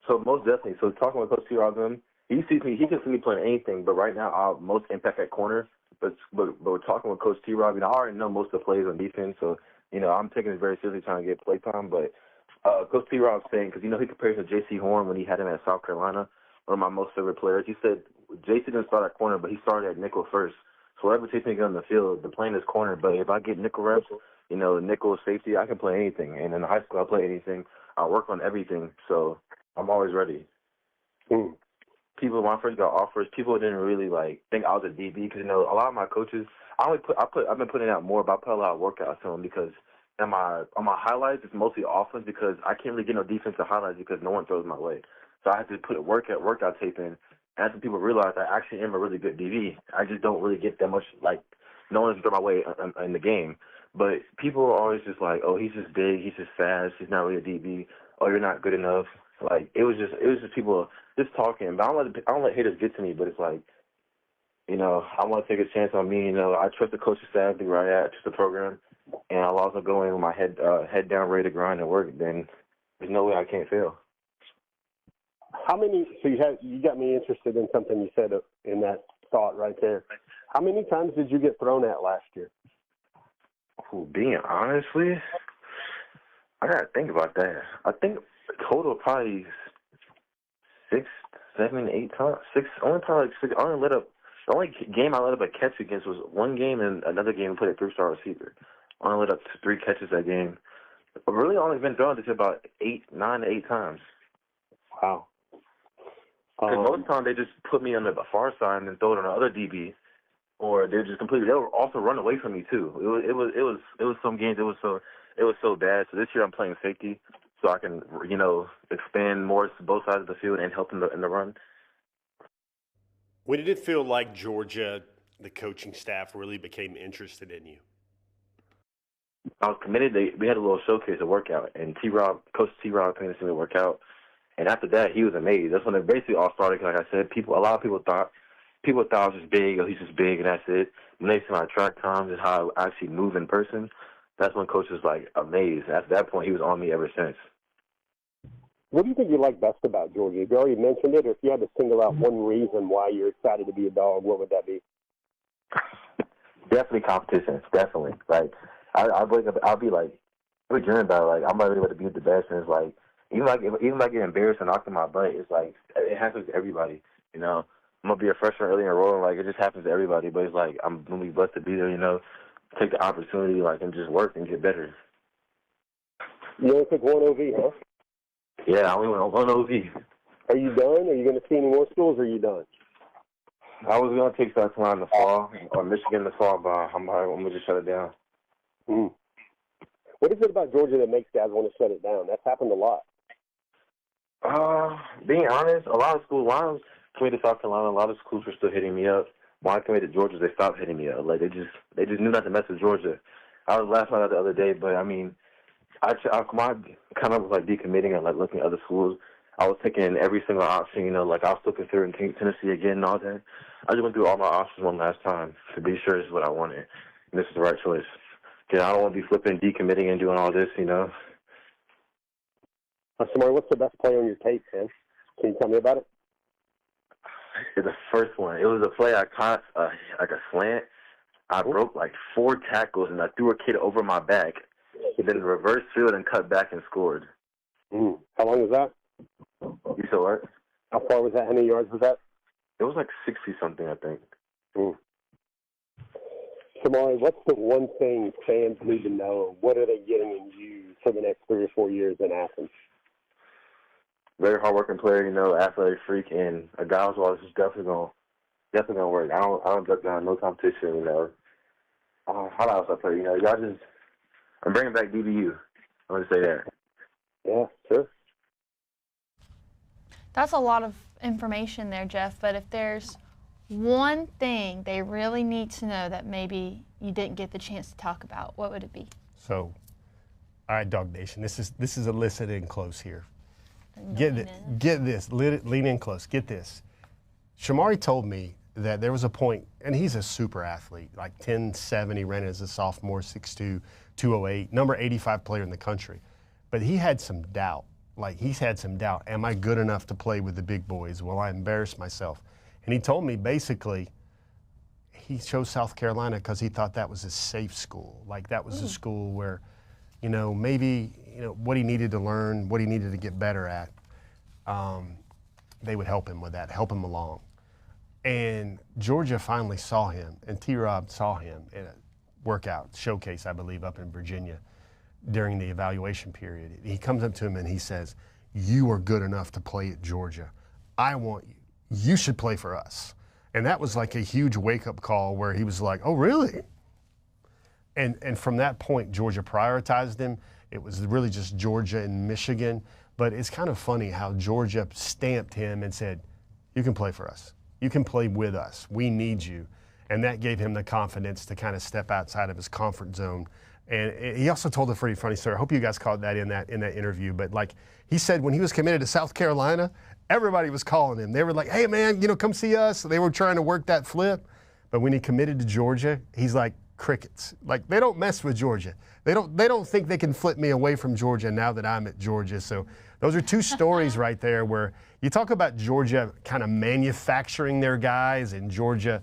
So most definitely. So talking with Coach T. Robin, he can see me playing anything, but right now I'll most impact at corner. But we're talking with Coach T. Robin. I already know most of the plays on defense, so I'm taking it very seriously, trying to get play time. But Coach T. Robin saying, because he compares to J.C. Horn when he had him at South Carolina, one of my most favorite players. He said J.C. didn't start at corner, but he started at nickel first. So whatever takes me on the field, the plan is corner. But if I get nickel reps, nickel safety, I can play anything. And in high school, I play anything. I work on everything, so I'm always ready. People, when I first got offers, people didn't really think I was a DB because a lot of my coaches, I've been putting out more, but I put a lot of workouts to them because on my highlights it's mostly offense because I can't really get no defensive highlights because no one throws my way. So I have to put a workout tape in. And that's when people realize I actually am a really good DB. I just don't really get that much no one's throw my way in the game. But people are always just like, oh, he's just big, he's just fast, he's not really a DB. Oh, you're not good enough. It was just people just talking. But I don't let haters get to me. But it's I want to take a chance on me. I trust the coaching staff, where I trust the program, and I'll also go in with my head down, ready to grind and work. Then there's no way I can't fail. So you got me interested in something you said in that thought right there. How many times did you get thrown at last year? Being honestly, I gotta think about that. I think total probably 6, 7, 8 times. 6. Only probably 6. The only game I let up a catch against was one game, and another game we played a 3-star receiver. I only let up 3 catches that game. I've really only been thrown to about 9 to 8 times. Wow. Because most times they just put me on the far side and then throw it on the other DB, or they just completely. They would also run away from me too. It was some games. It was so bad. So this year I'm playing safety, so I can expand more to both sides of the field and help in the run. When did it feel like Georgia, the coaching staff, really became interested in you? I was committed. We had a little showcase, a workout, and Coach T. Rob came to see me work out. And after that, he was amazed. That's when it basically all started. Like I said, a lot of people thought I was just big. Oh, he's just big, and that's it. When they see my track times and how I actually move in person, that's when Coach was amazed. At that point, he was on me ever since. What do you think you like best about Georgia? You already mentioned it. Or if you had to single out one reason why you're excited to be a Dawg, what would that be? Definitely competition. Definitely. I'll wake up. I'll be every dream about I'm not really about to be the best, and it's even if I get embarrassed and knocked in my butt, it's it happens to everybody. I'm gonna be a freshman early enrolling, it just happens to everybody. But it's I'm gonna be blessed to be there. Take the opportunity, and just work and get better. You only took one OV, huh? Yeah, I only went on one OV. Are you done? Are you going to see any more schools? Or are you done? I was gonna take South Carolina in the fall or Michigan in the fall, but I'm gonna just shut it down. What is it about Georgia that makes guys want to shut it down? That's happened a lot. Being honest, a lot of schools, when I was committed to South Carolina, a lot of schools were still hitting me up. When I committed to Georgia, they stopped hitting me up. They just knew not to mess with Georgia. I was laughing at it the other day, but I kind of was like decommitting and like looking at other schools. I was taking every single option, like I was still considering Tennessee again and all that. I just went through all my options one last time to be sure this is what I wanted. And this is the right choice. Because I don't want to be flipping, decommitting, and doing all this, Shamari, what's the best play on your tape, man? Can you tell me about it? The first one. It was a play I caught, like a slant. I broke like 4 tackles, and I threw a kid over my back. And then reverse field and cut back and scored. How long was that? You said what? How far was that? How many yards was that? It was like 60-something, I think. Shamari, what's the one thing fans need to know? What are they getting in you for the next 3 or 4 years in Athens? Very hard-working player, athletic freak, and a guy who's always just definitely gonna work. I don't duck down no competition, How else I play? Y'all just. I'm bringing back DBU. I want to say that. Yeah, sure. That's a lot of information there, Jeff, but if there's one thing they really need to know that maybe you didn't get the chance to talk about, what would it be? So, all right, DawgNation, this is a listen in close here. Get this, lean in close, get this. Shamari told me that there was a point, and he's a super athlete, like 10.7, he ran it as a sophomore, 6'2", 208, number 85 player in the country. But he had some doubt. He's had some doubt. Am I good enough to play with the big boys? Will I embarrass myself? And he told me basically he chose South Carolina because he thought that was a safe school. That was a school where, maybe, what he needed to learn, what he needed to get better at, they would help him with that, help him along. And Georgia finally saw him, and T-Rob saw him in a workout showcase, I believe, up in Virginia during the evaluation period. He comes up to him and he says, "You are good enough to play at Georgia. I want you. You should play for us." And that was like a huge wake-up call where he was like, "Oh, really?" And from that point, Georgia prioritized him. It was really just Georgia and Michigan. But it's kind of funny how Georgia stamped him and said, "You can play for us. You can play with us. We need you." And that gave him the confidence to kind of step outside of his comfort zone. And he also told a pretty funny story. I hope you guys caught that in that interview. But he said when he was committed to South Carolina, everybody was calling him. They were like, "Hey man, come see us." They were trying to work that flip. But when he committed to Georgia, he's like crickets. They don't mess with Georgia. They don't think they can flip me away from Georgia now that I'm at Georgia. So those are 2 stories right there where you talk about Georgia kind of manufacturing their guys and Georgia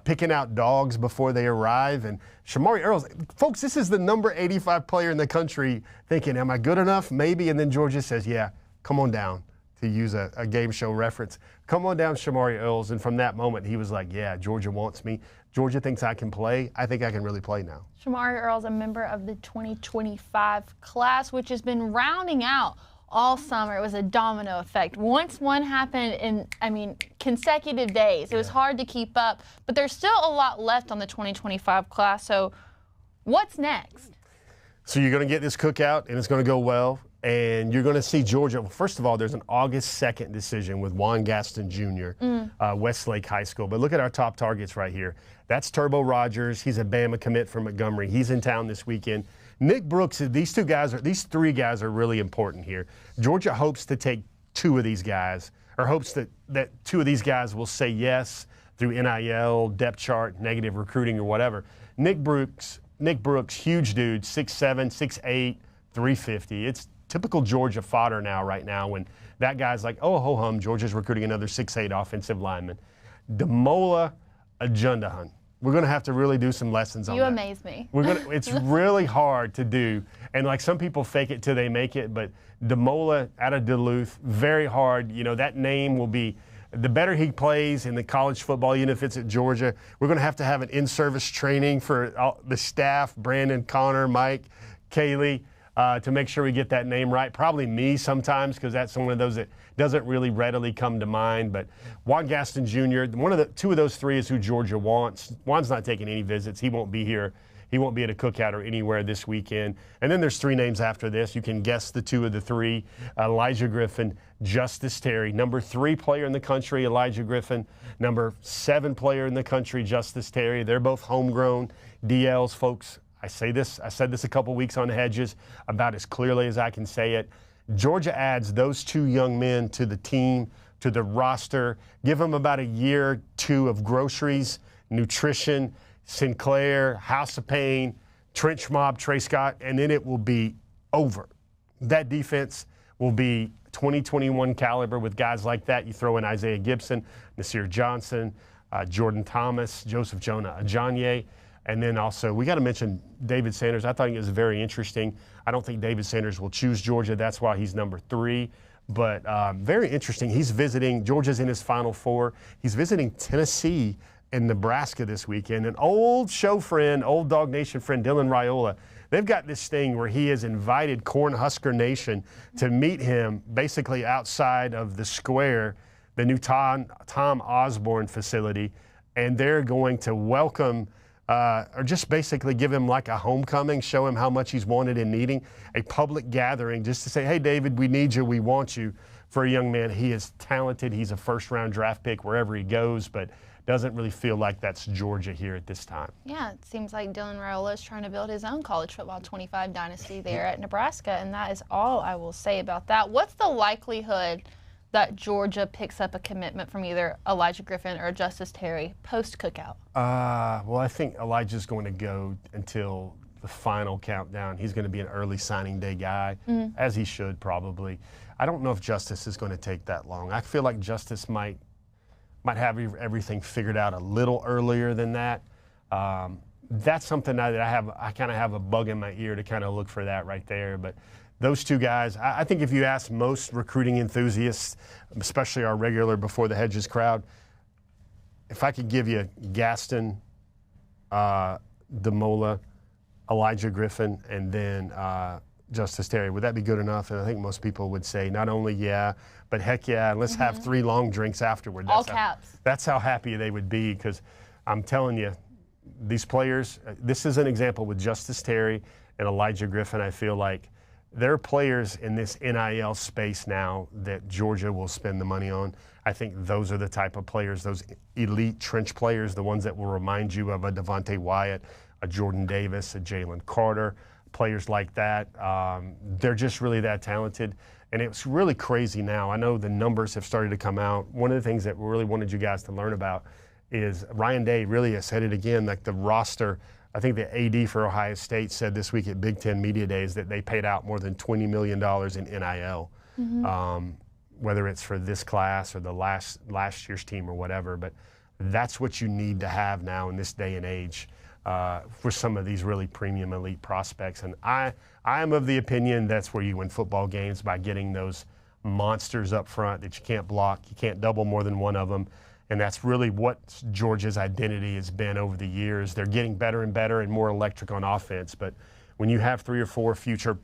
picking out dogs before they arrive. And Shamari Earls, folks, this is the number 85 player in the country thinking, am I good enough? Maybe. And then Georgia says, "Yeah, come on down," to use a game show reference. "Come on down, Shamari Earls." And from that moment, he was like, "Yeah, Georgia wants me. Georgia thinks I can play. I think I can really play now." Shamari Earls, a member of the 2025 class, which has been rounding out all summer. It was a domino effect. Once one happened in, consecutive days, it was hard to keep up. But there's still a lot left on the 2025 class. So what's next? So you're going to get this cookout, and it's going to go well. And you're going to see Georgia. Well, first of all, there's an August 2nd decision with Juan Gaston Jr., Westlake High School. But look at our top targets right here. That's Turbo Rogers. He's a Bama commit from Montgomery. He's in town this weekend. Nick Brooks, these 3 guys are really important here. Georgia hopes to take 2 of these guys, or hopes that 2 of these guys will say yes through NIL, depth chart, negative recruiting, or whatever. Nick Brooks, huge dude, 6'7", 6'8", 350. It's typical Georgia fodder right now when that guy's like, "Oh, ho-hum, Georgia's recruiting another 6'8" offensive lineman." Demola Ajundahan. We're going to have to really do some lessons on that. You amaze me. It's really hard to do. And some people fake it till they make it, but Demola out of Duluth, very hard. That name will be, the better he plays in the college football, even if it's at Georgia, we're going to have an in-service training for all the staff, Brandon, Connor, Mike, Kaylee, to make sure we get that name right. Probably me sometimes, because that's one of those that doesn't really readily come to mind. But Juan Gaston Jr., 2 of those 3 is who Georgia wants. Juan's not taking any visits. He won't be here. He won't be at a cookout or anywhere this weekend. And then there's 3 names after this. You can guess the 2 of the 3. Elijah Griffin, Justice Terry. Number 3 player in the country, Elijah Griffin. Number 7 player in the country, Justice Terry. They're both homegrown DLs, folks. I said this a couple weeks on Hedges about as clearly as I can say it. Georgia adds those 2 young men to the team, to the roster, give them about a year or 2 of groceries, nutrition, Sinclair, House of Pain, Trench Mob, Trey Scott, and then it will be over. That defense will be 2021 caliber with guys like that. You throw in Isaiah Gibson, Nasir Johnson, Jordan Thomas, Joseph Jonah Ajonye, and then also we got to mention David Sanders. I thought it was very interesting. I don't think David Sanders will choose Georgia. That's why he's number 3. But very interesting. He's visiting, Georgia's in his Final Four. He's visiting Tennessee and Nebraska this weekend. An old show friend, old DawgNation friend, Dylan Raiola, they've got this thing where he has invited Cornhusker Nation to meet him basically outside of the square, the new Tom Osborne facility, and they're going to welcome or just basically give him like a homecoming, show him how much he's wanted and needing, a public gathering just to say, hey, David, we need you, we want you. For a young man, he is talented. He's a first-round draft pick wherever he goes, but doesn't really feel like that's Georgia here at this time. Yeah, it seems like Dylan Raiola is trying to build his own college football 25 dynasty there at Nebraska, and that is all I will say about that. What's the likelihood that Georgia picks up a commitment from either Elijah Griffin or Justice Terry post-cookout? Well, I think Elijah's going to go until the final countdown. He's going to be an early signing day guy, as he should probably. I don't know if Justice is going to take that long. I feel like Justice might have everything figured out a little earlier than that. That's something that I kind of have a bug in my ear to kind of look for that right there. But those 2 guys, I think if you ask most recruiting enthusiasts, especially our regular Before the Hedges crowd, if I could give you Gaston, DeMola, Elijah Griffin, and then Justice Terry, would that be good enough? And I think most people would say not only yeah, but heck yeah, and let's have 3 long drinks afterward. All caps. That's how happy they would be, because I'm telling you, these players, this is an example with Justice Terry and Elijah Griffin. I feel like there are players in this NIL space now that Georgia will spend the money on. I think those are the type of players, those elite trench players, the ones that will remind you of a Devontae Wyatt, a Jordan Davis, a Jalen Carter, players like that. They're just really that talented. And it's really crazy now. I know the numbers have started to come out. One of the things that we really wanted you guys to learn about is Ryan Day really has said it again, like the roster. I think the AD for Ohio State said this week at Big Ten Media Days that they paid out more than $20 million in NIL, whether it's for this class or the last year's team or whatever. But that's what you need to have now in this day and age for some of these really premium elite prospects. And I am of the opinion that's where you win football games, by getting those monsters up front that you can't block, you can't double more than one of them. And that's really what Georgia's identity has been over the years. They're getting better and better and more electric on offense. But when you have 3 or 4 future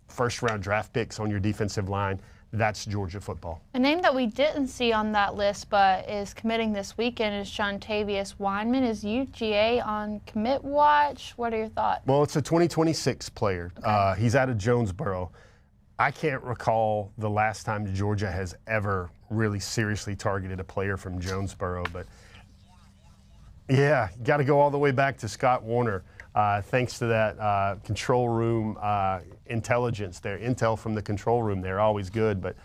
first-round draft picks on your defensive line, that's Georgia football. A name that we didn't see on that list but is committing this weekend is Jontavius Weinman. Is UGA on commit watch? What are your thoughts? Well, it's a 2026 player. Okay. He's out of Jonesboro. I can't recall the last time Georgia has ever really seriously targeted a player from Jonesboro, but yeah, got to go all the way back to Scott Warner. Thanks to that control room intelligence there, intel from the control room there, always good. But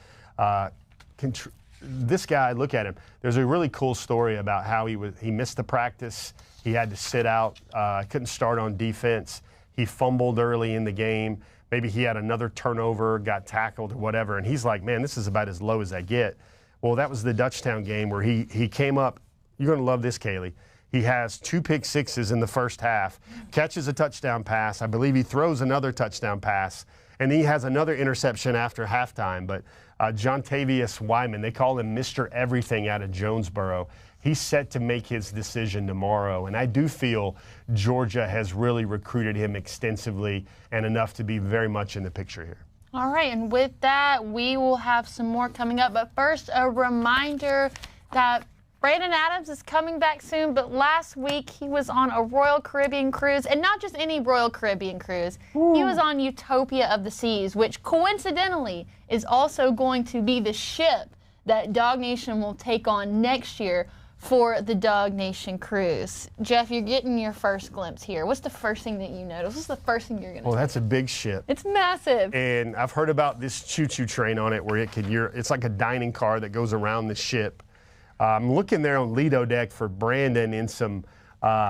this guy, look at him. There's a really cool story about how he missed the practice. He had to sit out, couldn't start on defense. He fumbled early in the game. Maybe he had another turnover, got tackled or whatever, and he's like, man, this is about as low as I get. Well, that was the Dutchtown game where he came up. You're going to love this, Kaylee. He has 2 pick sixes in the first half, catches a touchdown pass. I believe he throws another touchdown pass, and he has another interception after halftime. But Jontavius Weinman, they call him Mr. Everything out of Jonesboro. He's set to make his decision tomorrow, and I do feel Georgia has really recruited him extensively and enough to be very much in the picture here. All right, and with that, we will have some more coming up. But first, a reminder that Brandon Adams is coming back soon, but last week he was on a Royal Caribbean cruise, and not just any Royal Caribbean cruise. Ooh. He was on Utopia of the Seas, which coincidentally is also going to be the ship that DawgNation will take on next year for the DawgNation cruise. Jeff, you're getting your first glimpse here. What's the first thing that you notice? What's the first thing you're going to see? Well, that's a big ship. It's massive. And I've heard about this choo-choo train on it where it's like a dining car that goes around the ship. I'm looking there on Lido deck for Brandon in some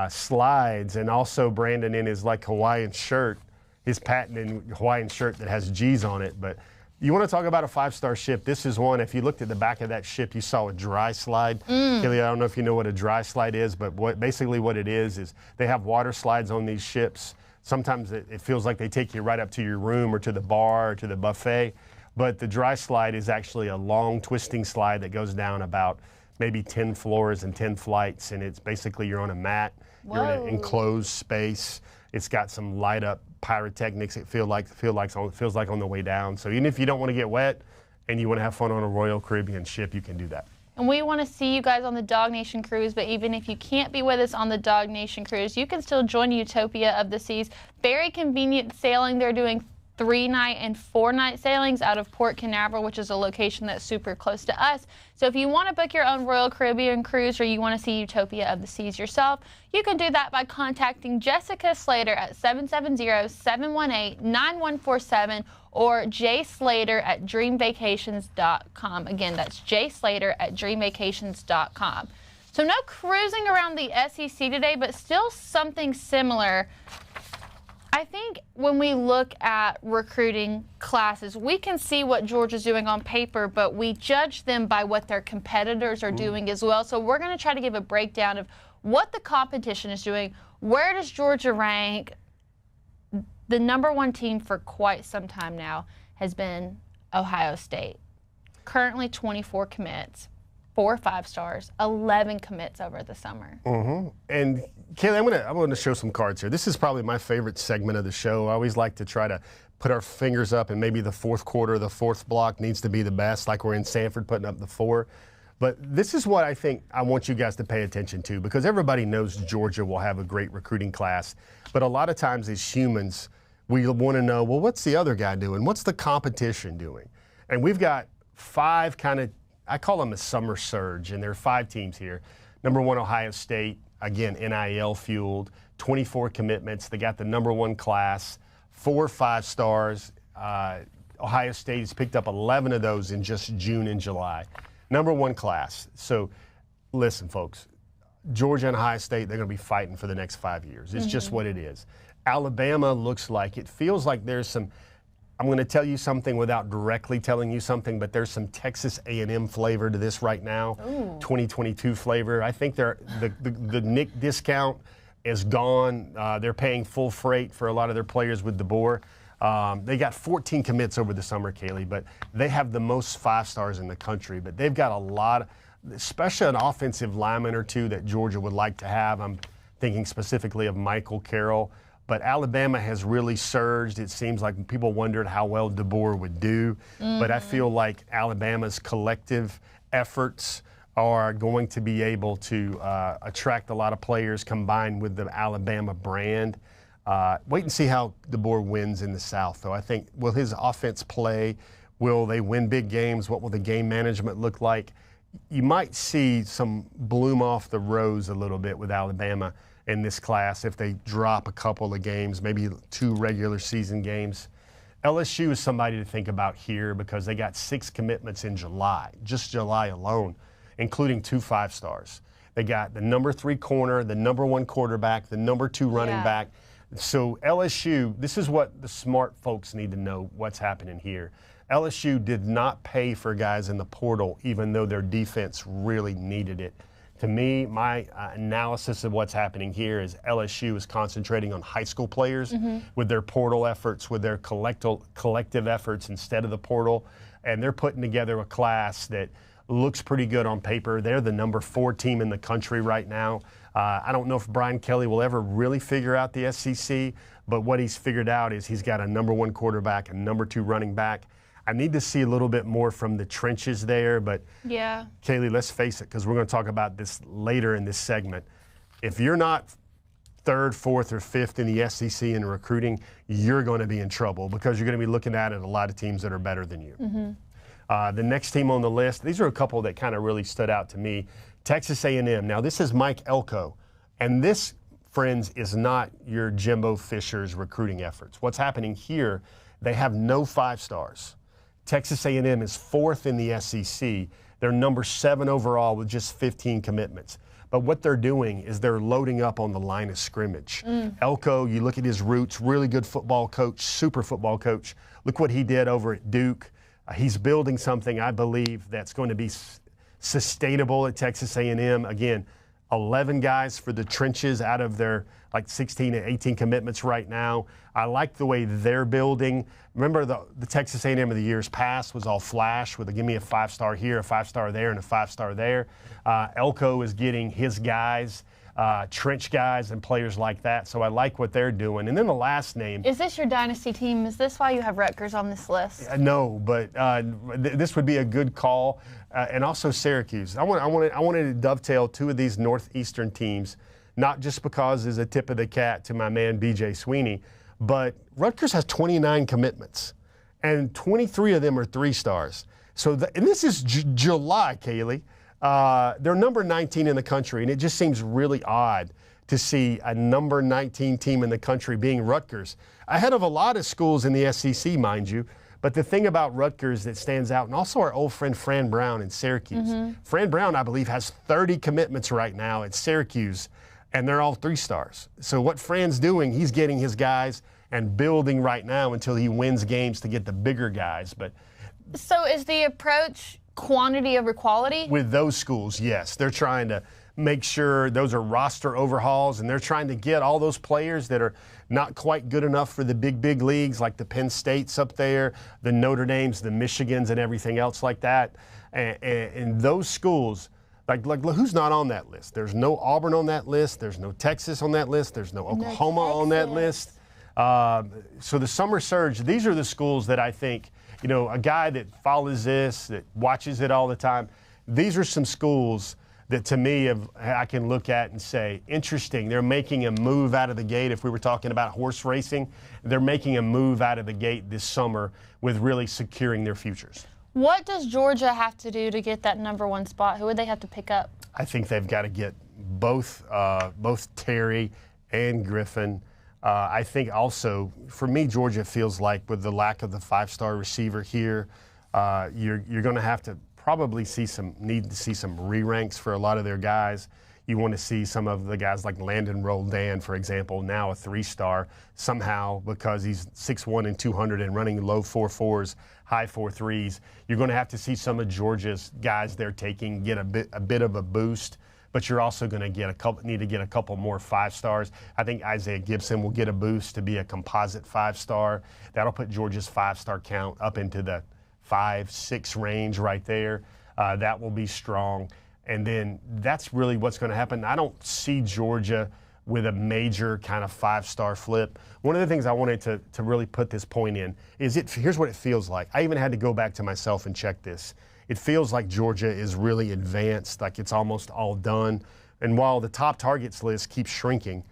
slides, and also Brandon in his like Hawaiian shirt, his patented Hawaiian shirt that has G's on it. But you want to talk about a 5-star ship? This is one. If you looked at the back of that ship, you saw a dry slide. Kaylee, I don't know if you know what a dry slide is, but basically what it is they have water slides on these ships. Sometimes it feels like they take you right up to your room or to the bar or to the buffet. But the dry slide is actually a long twisting slide that goes down about maybe 10 floors and 10 flights, and it's basically you're on a mat. Whoa. You're in an enclosed space. It's got some light up pyrotechnics. It feels like on the way down. So even if you don't want to get wet and you want to have fun on a Royal Caribbean ship, you can do that. And we want to see you guys on the DawgNation cruise, but even if you can't be with us on the DawgNation cruise, you can still join Utopia of the Seas. Very convenient sailing. They're doing 3-night and 4-night sailings out of Port Canaveral, which is a location that's super close to us. So if you want to book your own Royal Caribbean cruise or you want to see Utopia of the Seas yourself, you can do that by contacting Jessica Slater at 770-718-9147 or jslater@dreamvacations.com. Again, that's jslater@dreamvacations.com. So no cruising around the SEC today, but still something similar. I think when we look at recruiting classes, we can see what Georgia's doing on paper, but we judge them by what their competitors are doing as well. So we're going to try to give a breakdown of what the competition is doing. Where does Georgia rank? The #1 team for quite some time now has been Ohio State. Currently 24 commits, 4 5-stars, 11 commits over the summer. And Kaylee, I'm going to show some cards here. This is probably my favorite segment of the show. I always like to try to put our fingers up, and maybe the fourth quarter, the fourth block needs to be the best, like we're in Sanford putting up the 4. But this is what I think I want you guys to pay attention to, because everybody knows Georgia will have a great recruiting class. But a lot of times as humans, we want to know, well, what's the other guy doing? What's the competition doing? And we've got 5 kind of, I call them a summer surge, and there are 5 teams here. #1, Ohio State, again, NIL fueled, 24 commitments. They got the #1 class, 4 5-stars. Ohio State has picked up 11 of those in just June and July. #1 class. So listen, folks, Georgia and Ohio State, they're going to be fighting for the next 5 years. It's just what it is. Alabama looks like, it feels like there's some, I'm going to tell you something without directly telling you something, but there's some Texas A&M flavor to this right now, 2022 flavor. I think the NIC discount is gone. They're paying full freight for a lot of their players with DeBoer. They got 14 commits over the summer, Kaylee, but they have the most 5-stars in the country. But they've got a lot, especially an offensive lineman or 2 that Georgia would like to have. I'm thinking specifically of Michael Carroll. But Alabama has really surged. It seems like people wondered how well DeBoer would do. But I feel like Alabama's collective efforts are going to be able to attract a lot of players combined with the Alabama brand. Wait and see how DeBoer wins in the South, though. I think, will his offense play? Will they win big games? What will the game management look like? You might see some bloom off the rose a little bit with Alabama in this class if they drop a couple of games, maybe 2 regular season games. LSU is somebody to think about here because they got 6 commitments in July, just July alone, including 2 5-stars. They got the #3 corner, the #1 quarterback, the #2 running back. So LSU, this is what the smart folks need to know what's happening here. LSU did not pay for guys in the portal, even though their defense really needed it. To me, my analysis of what's happening here is LSU is concentrating on high school players with their portal efforts, with their collective efforts instead of the portal. And they're putting together a class that looks pretty good on paper. They're the #4 team in the country right now. I don't know if Brian Kelly will ever really figure out the SEC, but what he's figured out is he's got a #1 quarterback, a #2 running back. I need to see a little bit more from the trenches there, but Kaylee, let's face it, because we're going to talk about this later in this segment. If you're not 3rd, 4th, or 5th in the SEC in recruiting, you're going to be in trouble because you're going to be looking at a lot of teams that are better than you. The next team on the list, these are a couple that kind of really stood out to me. Texas A&M. Now, this is Mike Elko, and this, friends, is not your Jimbo Fisher's recruiting efforts. What's happening here, they have no 5 stars. Texas A&M is 4th in the SEC. They're number 7 overall with just 15 commitments. But what they're doing is they're loading up on the line of scrimmage. Elko, you look at his roots, really good football coach, super football coach. Look what he did over at Duke. He's building something, I believe, that's going to be sustainable at Texas A&M. Again, 11 guys for the trenches out of their like 16 and 18 commitments right now. I like the way they're building. Remember the Texas A&M of the years past was all flash with give me a 5-star here, a 5-star there, and a 5-star there. Elko is getting his guys, trench guys and players like that. So I like what they're doing. And then the last name. Is this your dynasty team? Is this why you have Rutgers on this list? No, but this would be a good call. And also Syracuse. I wanted to dovetail 2 of these Northeastern teams, not just because it's a tip of the cat to my man B.J. Sweeney, but Rutgers has 29 commitments, and 23 of them are 3 stars. So, and this is July, Kaylee. They're number 19 in the country, and it just seems really odd to see a number 19 team in the country being Rutgers, ahead of a lot of schools in the SEC, mind you. But the thing about Rutgers that stands out, and also our old friend Fran Brown in Syracuse. Fran Brown, I believe, has 30 commitments right now at Syracuse, and they're all 3 stars. So what Fran's doing, he's getting his guys and building right now until he wins games to get the bigger guys. But so is the approach quantity over quality? With those schools, yes. They're trying to make sure those are roster overhauls, and they're trying to get all those players that are not quite good enough for the big leagues, like the Penn States up there, the Notre Dames, the Michigans, and everything else like that. And those schools, like who's not on that list? There's no Auburn on that list. There's no Texas on that list. There's no Oklahoma on that list. So the summer surge, these are the schools that I think, you know, a guy that follows this, that watches it all the time, these are some schools that to me I can look at and say, interesting. They're making a move out of the gate. If we were talking about horse racing, they're making a move out of the gate this summer with really securing their futures. What does Georgia have to do to get that number 1 spot? Who would they have to pick up? I think they've got to get both Terry and Griffin. I think also, for me, Georgia feels like with the lack of the 5-star receiver here, you're going to have to probably need to see some re-ranks for a lot of their guys. You want to see some of the guys like Landon Roldan, for example, now a 3-star somehow because he's 6'1" and 200 and running low 4.4s, high 4.3s. You're going to have to see some of Georgia's guys they're taking get a bit of a boost. But you're also going to need to get a couple more 5-stars. I think Isaiah Gibson will get a boost to be a composite 5-star. That'll put Georgia's 5-star count up into the 5-6 range right there. That will be strong. And then that's really what's going to happen. I don't see Georgia with a major kind of 5-star flip. One of the things I wanted to really put this point in is here's what it feels like. I even had to go back to myself and check this. It feels like Georgia is really advanced, like it's almost all done. And while the top targets list keeps shrinking,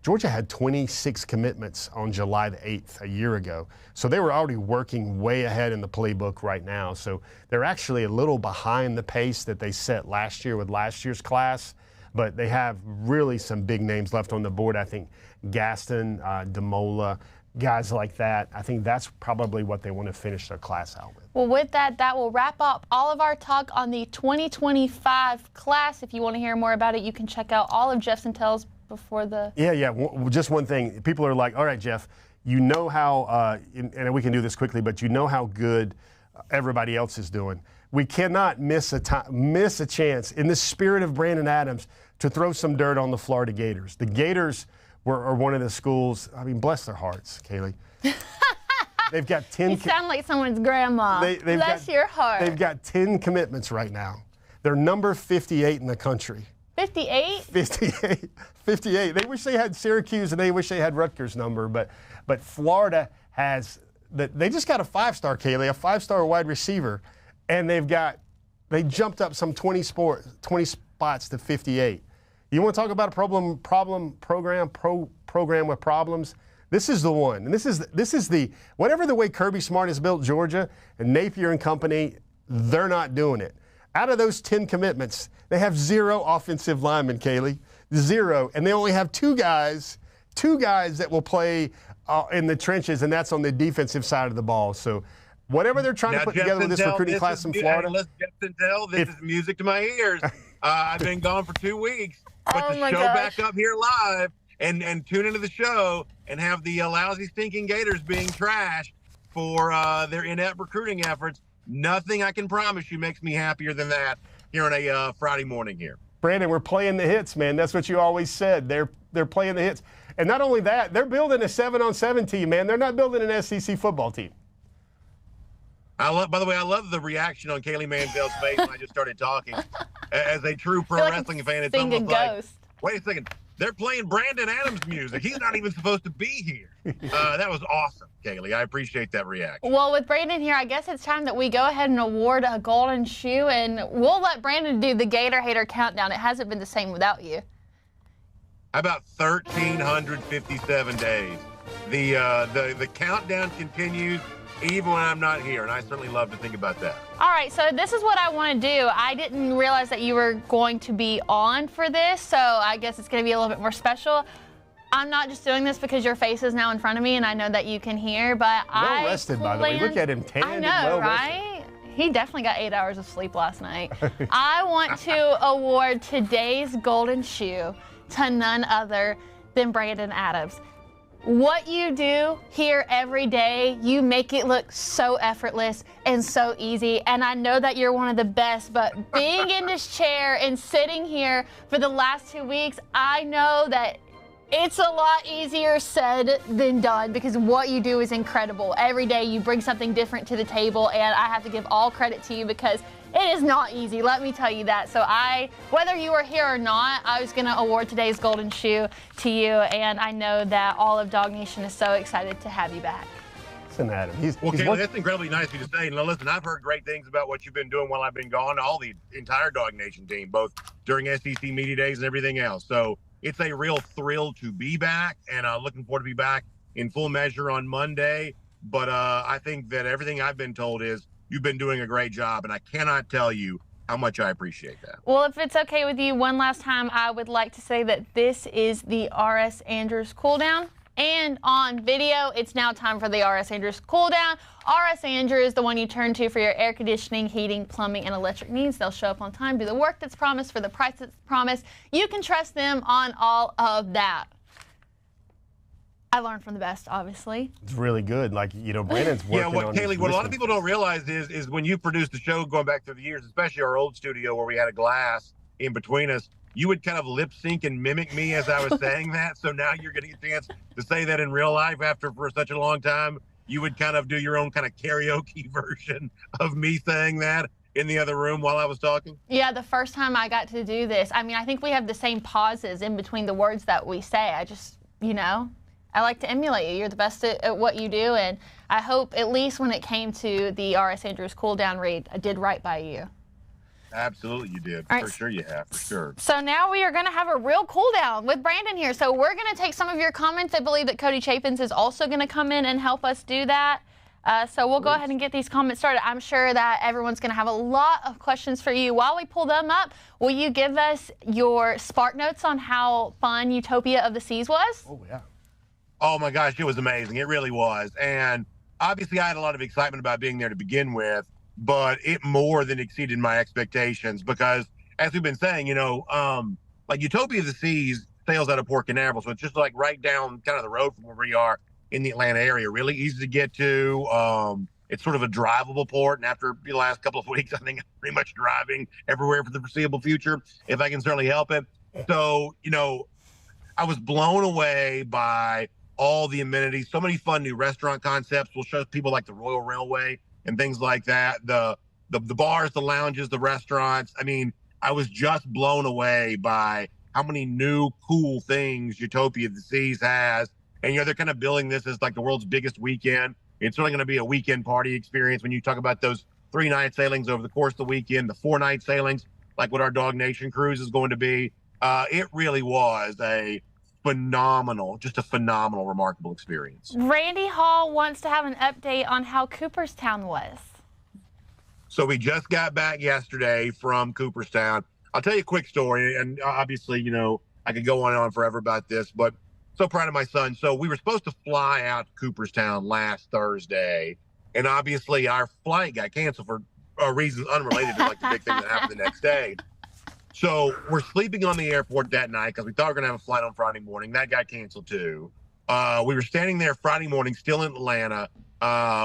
Georgia had 26 commitments on July the 8th a year ago. So they were already working way ahead in the playbook right now. So they're actually a little behind the pace that they set last year with last year's class. But they have really some big names left on the board. I think Gaston, Demola, guys like that. I think that's probably what they want to finish their class out with. Well, with that will wrap up all of our talk on the 2025 class. If you want to hear more about it, you can check out all of Jeff Sentell's before the... Yeah. Just one thing. People are like, all right, Jeff, you know how, and we can do this quickly, but you know how good everybody else is doing. We cannot miss a chance in the spirit of Brandon Adams to throw some dirt on the Florida Gators. The Gators are one of the schools, I mean, bless their hearts, Kaylee. They've got 10. You sound like someone's grandma. Bless your heart. They've got 10 commitments right now. They're number 58 in the country. 58? 58. They wish they had Syracuse and they wish they had Rutgers' number, but Florida has, they just got a 5-star, Kaylee, a 5-star wide receiver, and they jumped up some 20 spots to 58. You want to talk about a program with problems? This is the one. And this is the, whatever the way Kirby Smart has built Georgia and Napier and company, they're not doing it. Out of those 10 commitments, they have 0 offensive linemen, Kaylee. 0. And they only have two guys that will play in the trenches, and that's on the defensive side of the ball. So whatever they're trying to put together with this recruiting class in Florida. Listen, Jeff Sentell, this is music to my ears. I've been gone for 2 weeks. Put the show back up here live and tune into the show and have the lousy, stinking Gators being trashed for their inept recruiting efforts. Nothing I can promise you makes me happier than that here on a Friday morning here. Brandon, we're playing the hits, man. That's what you always said. They're playing the hits. And not only that, they're building a 7-on-7 team, man. They're not building an SEC football team. By the way, I love the reaction on Kaylee Mansell's face when I just started talking. As a true pro wrestling fan, it's almost like, wait a second, they're playing Brandon Adams music. He's not even supposed to be here. That was awesome, Kaylee. I appreciate that reaction. Well, with Brandon here, I guess it's time that we go ahead and award a golden shoe, and we'll let Brandon do the Gator Hater countdown. It hasn't been the same without you. About 1,357 days. The countdown continues even when I'm not here, and I certainly love to think about that. All right, so this is what I want to do. I didn't realize that you were going to be on for this, so I guess it's going to be a little bit more special. I'm not just doing this because your face is now in front of me and I know that you can hear, but well rested, by the way. Look at him, tan. I know, right? He definitely got 8 hours of sleep last night. I want to award today's golden shoe to none other than Brandon Adams. What you do here every day, you make it look so effortless and so easy. And I know that you're one of the best, but being in this chair and sitting here for the last 2 weeks, I know that it's a lot easier said than done because what you do is incredible. Every day you bring something different to the table, and I have to give all credit to you because it is not easy, let me tell you that. So whether you were here or not, I was gonna award today's golden shoe to you, and I know that all of DawgNation is so excited to have you back. Listen, Adam. Kaylee, that's incredibly nice of you to say. Now, listen, I've heard great things about what you've been doing while I've been gone, all the entire DawgNation team, both during SEC Media Days and everything else. So it's a real thrill to be back, and looking forward to be back in full measure on Monday. But I think that everything I've been told is you've been doing a great job, and I cannot tell you how much I appreciate that. Well, if it's okay with you, one last time, I would like to say that this is the R.S. Andrews cool down. And on video, it's now time for the R.S. Andrews cool down. R.S. Andrews, the one you turn to for your air conditioning, heating, plumbing, and electric needs. They'll show up on time, do the work that's promised for the price that's promised. You can trust them on all of that. I learned from the best, obviously. It's really good. Like, Brandon's working on Kaylee, what a lot of people don't realize is when you produced the show going back through the years, especially our old studio where we had a glass in between us, you would kind of lip sync and mimic me as I was saying that. So now you're getting a chance to say that in real life for such a long time. You would kind of do your own kind of karaoke version of me saying that in the other room while I was talking. Yeah, the first time I got to do this, I mean, I think we have the same pauses in between the words that we say. I just, I like to emulate you. You're the best at what you do, and I hope at least when it came to the R.S. Andrews cool down read, I did right by you. Absolutely, you did. Right. For sure you have, for sure. So now we are going to have a real cool down with Brandon here. So we're going to take some of your comments. I believe that Cody Chapins is also going to come in and help us do that. So we'll go ahead and get these comments started. I'm sure that everyone's going to have a lot of questions for you. While we pull them up, will you give us your Spark Notes on how fun Utopia of the Seas was? Oh, yeah. Oh, my gosh, it was amazing. It really was. And obviously I had a lot of excitement about being there to begin with, but it more than exceeded my expectations because, as we've been saying, like Utopia of the Seas sails out of Port Canaveral, so it's just like right down kind of the road from where we are in the Atlanta area. Really easy to get to. It's sort of a drivable port, and after the last couple of weeks, I think I'm pretty much driving everywhere for the foreseeable future, if I can certainly help it. So, I was blown away by all the amenities, so many fun new restaurant concepts. We'll show people like the Royal Railway and things like that. The bars, the lounges, the restaurants. I mean, I was just blown away by how many new cool things Utopia of the Seas has. And, they're kind of billing this as like the world's biggest weekend. It's certainly going to be a weekend party experience when you talk about those 3-night sailings over the course of the weekend, the 4-night sailings, like what our DawgNation cruise is going to be. It really was a phenomenal, remarkable experience. Randy Hall wants to have an update on how Cooperstown was. So we just got back yesterday from Cooperstown. I'll tell you a quick story, and obviously, I could go on and on forever about this, but so proud of my son. So we were supposed to fly out to Cooperstown last Thursday, and obviously our flight got canceled for reasons unrelated to like the big thing that happened the next day. So we're sleeping on the airport that night because we thought we were going to have a flight on Friday morning. That got canceled too. We were standing there Friday morning, still in Atlanta,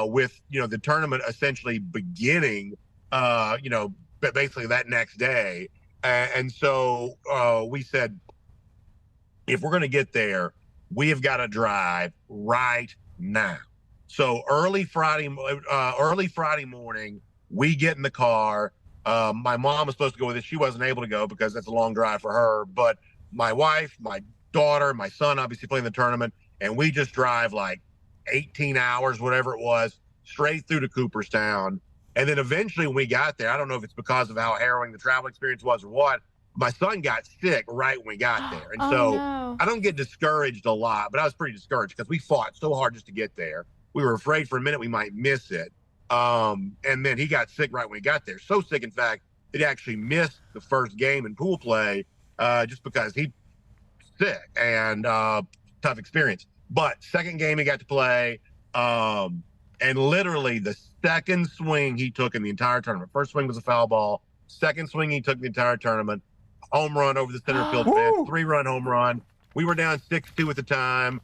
with, the tournament essentially beginning, basically that next day. And so we said, if we're going to get there, we have got to drive right now. So early Friday morning, we get in the car. My mom was supposed to go with us. She wasn't able to go because that's a long drive for her. But my wife, my daughter, my son, obviously playing the tournament, and we just drive like 18 hours, whatever it was, straight through to Cooperstown. And then eventually when we got there, I don't know if it's because of how harrowing the travel experience was or what, my son got sick right when we got there. And no. I don't get discouraged a lot, but I was pretty discouraged because we fought so hard just to get there. We were afraid for a minute we might miss it. And then he got sick right when he got there. So sick, in fact, that he actually missed the first game in pool play just because he's sick and tough experience. But second game he got to play, and literally the second swing he took in the entire tournament. First swing was a foul ball. Second swing he took the entire tournament. Home run over the center field fence, 3-run home run. We were down 6-2 at the time.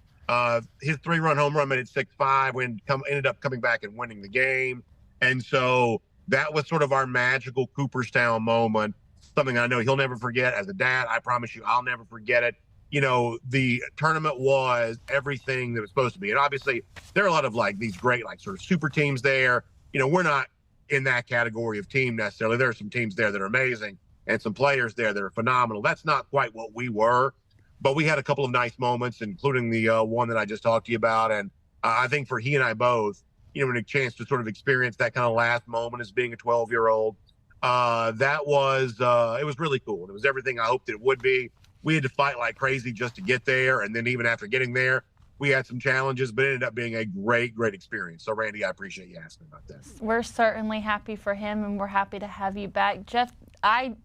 His 3-run home run made it 6-5. We ended up coming back and winning the game. And so that was sort of our magical Cooperstown moment, something I know he'll never forget. As a dad, I promise you I'll never forget it. The tournament was everything that it was supposed to be. And obviously there are a lot of these great sort of super teams there. We're not in that category of team necessarily. There are some teams there that are amazing and some players there that are phenomenal. That's not quite what we were, but we had a couple of nice moments, including the one that I just talked to you about. And I think for he and I both, a chance to sort of experience that kind of last moment as being a 12-year-old, it was really cool. It was everything I hoped it would be. We had to fight like crazy just to get there. And then even after getting there, we had some challenges, but it ended up being a great, great experience. So, Randy, I appreciate you asking about that. We're certainly happy for him, and we're happy to have you back. Jeff,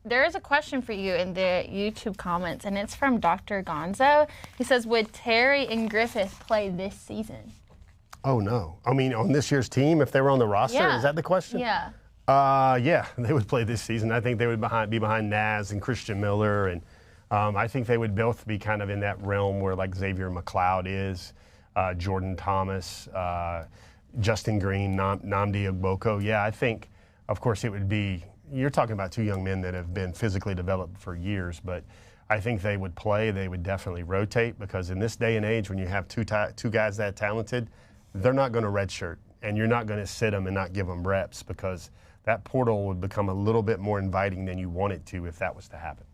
there is a question for you in the YouTube comments, and it's from Dr. Gonzo. He says, would Terry and Griffith play this season? Oh, no. I mean, on this year's team, if they were on the roster, yeah. Is that the question? Yeah. Yeah, they would play this season. I think they would be behind Naz and Christian Miller, and I think they would both be kind of in that realm where Xavier McLeod is, Jordan Thomas, Justin Green, Nnamdi Ogboko. Yeah, I think, of course, it would be, you're talking about two young men that have been physically developed for years, but I think they would play. They would definitely rotate because in this day and age, when you have two guys that talented, they're not going to redshirt, and you're not going to sit them and not give them reps because that portal would become a little bit more inviting than you want it to if that was to happen.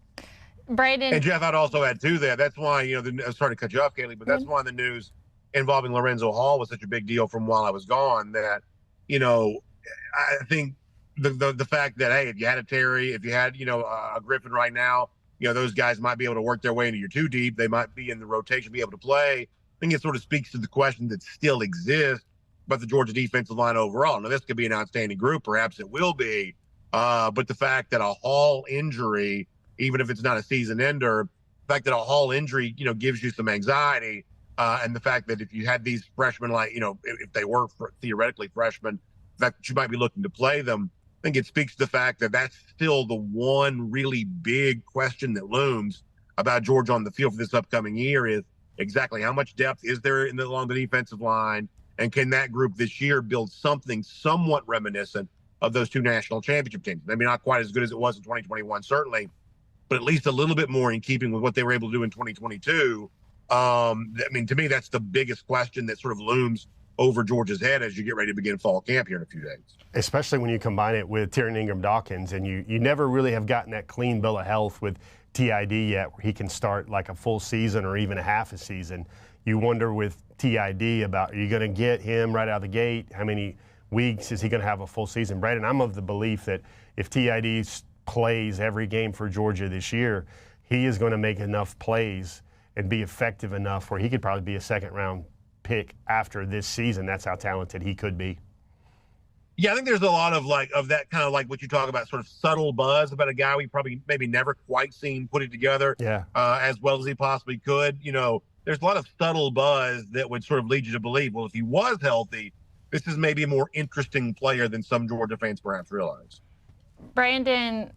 Braden. And Jeff, I'd also add to that. That's why, I started to cut you off, Kaylee, but that's why the news involving Lorenzo Hall was such a big deal from while I was gone. That, I think the fact that, hey, if you had a Terry, if you had, a Griffin right now, those guys might be able to work their way into your two deep. They might be in the rotation, be able to play. I think it sort of speaks to the question that still exists about the Georgia defensive line overall. Now, this could be an outstanding group. Perhaps it will be. But the fact that a Hall injury, even if it's not a season ender, the fact that a Hall injury, gives you some anxiety. And the fact that if you had these freshmen, if they were theoretically freshmen, the fact that you might be looking to play them, I think it speaks to the fact that that's still the one really big question that looms about Georgia on the field for this upcoming year is exactly how much depth is there along the defensive line, and can that group this year build something somewhat reminiscent of those two national championship teams? Maybe not quite as good as it was in 2021, certainly, but at least a little bit more in keeping with what they were able to do in 2022. To me, that's the biggest question that sort of looms over Georgia's head as you get ready to begin fall camp here in a few days. Especially when you combine it with Tyrion Ingram-Dawkins, and you never really have gotten that clean bill of health with TID yet, where he can start like a full season or even a half a season. You wonder with TID about, are you going to get him right out of the gate? How many weeks is he going to have a full season? Brandon, I'm of the belief that if TID plays every game for Georgia this year, he is going to make enough plays and be effective enough where he could probably be a second-round pick after this season. That's how talented he could be. Yeah, I think there's a lot of that kind of like what you talk about, sort of subtle buzz about a guy we probably maybe never quite seen put it together as well as he possibly could. There's a lot of subtle buzz that would sort of lead you to believe, well, if he was healthy, this is maybe a more interesting player than some Georgia fans perhaps realize. Brandon,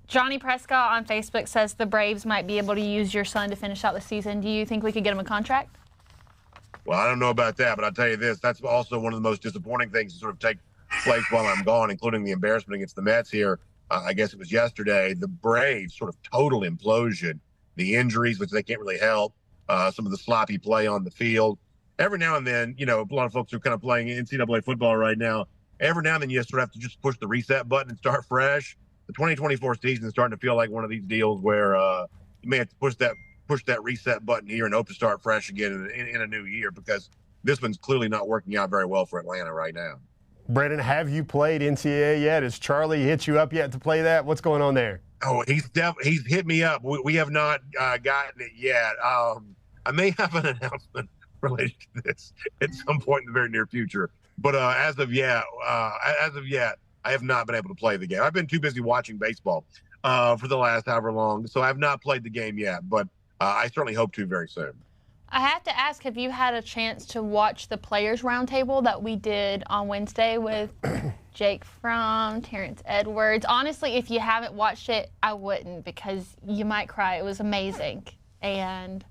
Johnny Prescott on Facebook says the Braves might be able to use your son to finish out the season. Do you think we could get him a contract? Well, I don't know about that, but I'll tell you this. That's also one of the most disappointing things to sort of take place while I'm gone, including the embarrassment against the Mets here. I guess it was yesterday. The Braves sort of total implosion, the injuries, which they can't really help, some of the sloppy play on the field. Every now and then, a lot of folks are kind of playing NCAA football right now. Every now and then you sort of have to just push the reset button and start fresh. The 2024 season is starting to feel like one of these deals where you may have to push that reset button here and hope to start fresh again in a new year, because this one's clearly not working out very well for Atlanta right now. Brandon, have you played NCAA yet? Has Charlie hit you up yet to play that? What's going on there? Oh, he's hit me up. We have not gotten it yet. I may have an announcement related to this at some point in the very near future. But as of yet, I have not been able to play the game. I've been too busy watching baseball for the last however long, so I've not played the game yet. But I certainly hope to very soon. I have to ask, have you had a chance to watch the Players Roundtable that we did on Wednesday with Jake Fromm, Terrence Edwards? Honestly, if you haven't watched it, I wouldn't, because you might cry. It was amazing. And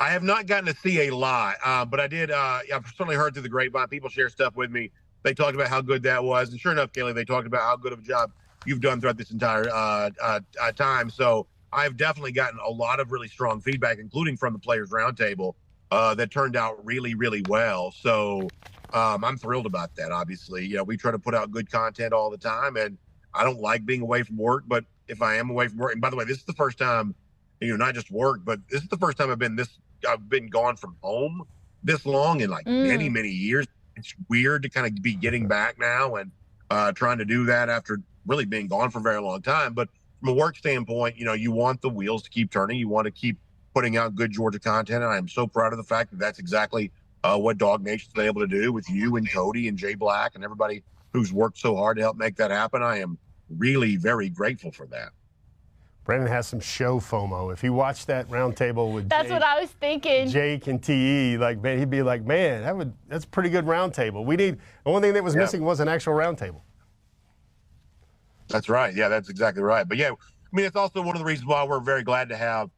I have not gotten to see a lot, but I did. I've certainly heard through the grapevine. People share stuff with me. They talked about how good that was. And sure enough, Kaylee, they talked about how good of a job you've done throughout this entire time. So I've definitely gotten a lot of really strong feedback, including from the Players Roundtable, that turned out really, really well. So I'm thrilled about that, obviously. We try to put out good content all the time, and I don't like being away from work, but if I am away from work, and by the way, this is the first time, not just work, but this is the first time I've been gone from home this long in many, many years. It's weird to kind of be getting back now and trying to do that after really being gone for a very long time. But from a work standpoint, you want the wheels to keep turning. You want to keep putting out good Georgia content. And I'm so proud of the fact that that's exactly what DawgNation's been able to do with you and Cody and Jay Black and everybody who's worked so hard to help make that happen. I am really very grateful for that. Brandon has some show FOMO. If he watched that roundtable with what I was thinking. Jake and TE, man, he'd be like, man, that's a pretty good roundtable. The only thing that was missing was an actual roundtable. That's right. Yeah, that's exactly right. But yeah, it's also one of the reasons why we're very glad to have,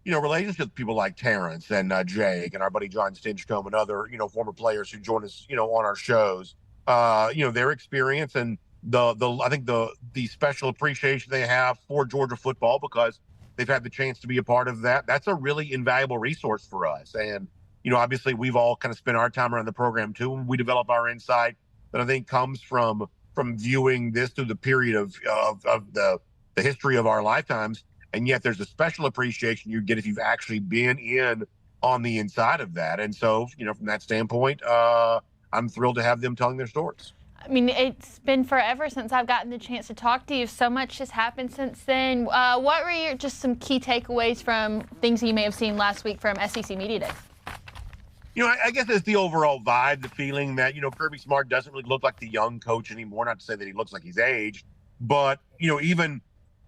relationships with people like Terrence and Jake and our buddy John Stinchcomb and other, former players who join us, on our shows. Their experience and I think the special appreciation they have for Georgia football, because they've had the chance to be a part of that. That's a really invaluable resource for us. And, obviously we've all kind of spent our time around the program too, and we develop our insight that I think comes from viewing this through the period of the history of our lifetimes. And yet there's a special appreciation you get if you've actually been on the inside of that. And so, from that standpoint, I'm thrilled to have them telling their stories. It's been forever since I've gotten the chance to talk to you. So much has happened since then. What were just some key takeaways from things that you may have seen last week from SEC Media Days? I guess it's the overall vibe, the feeling that, Kirby Smart doesn't really look like the young coach anymore. Not to say that he looks like he's aged, but, even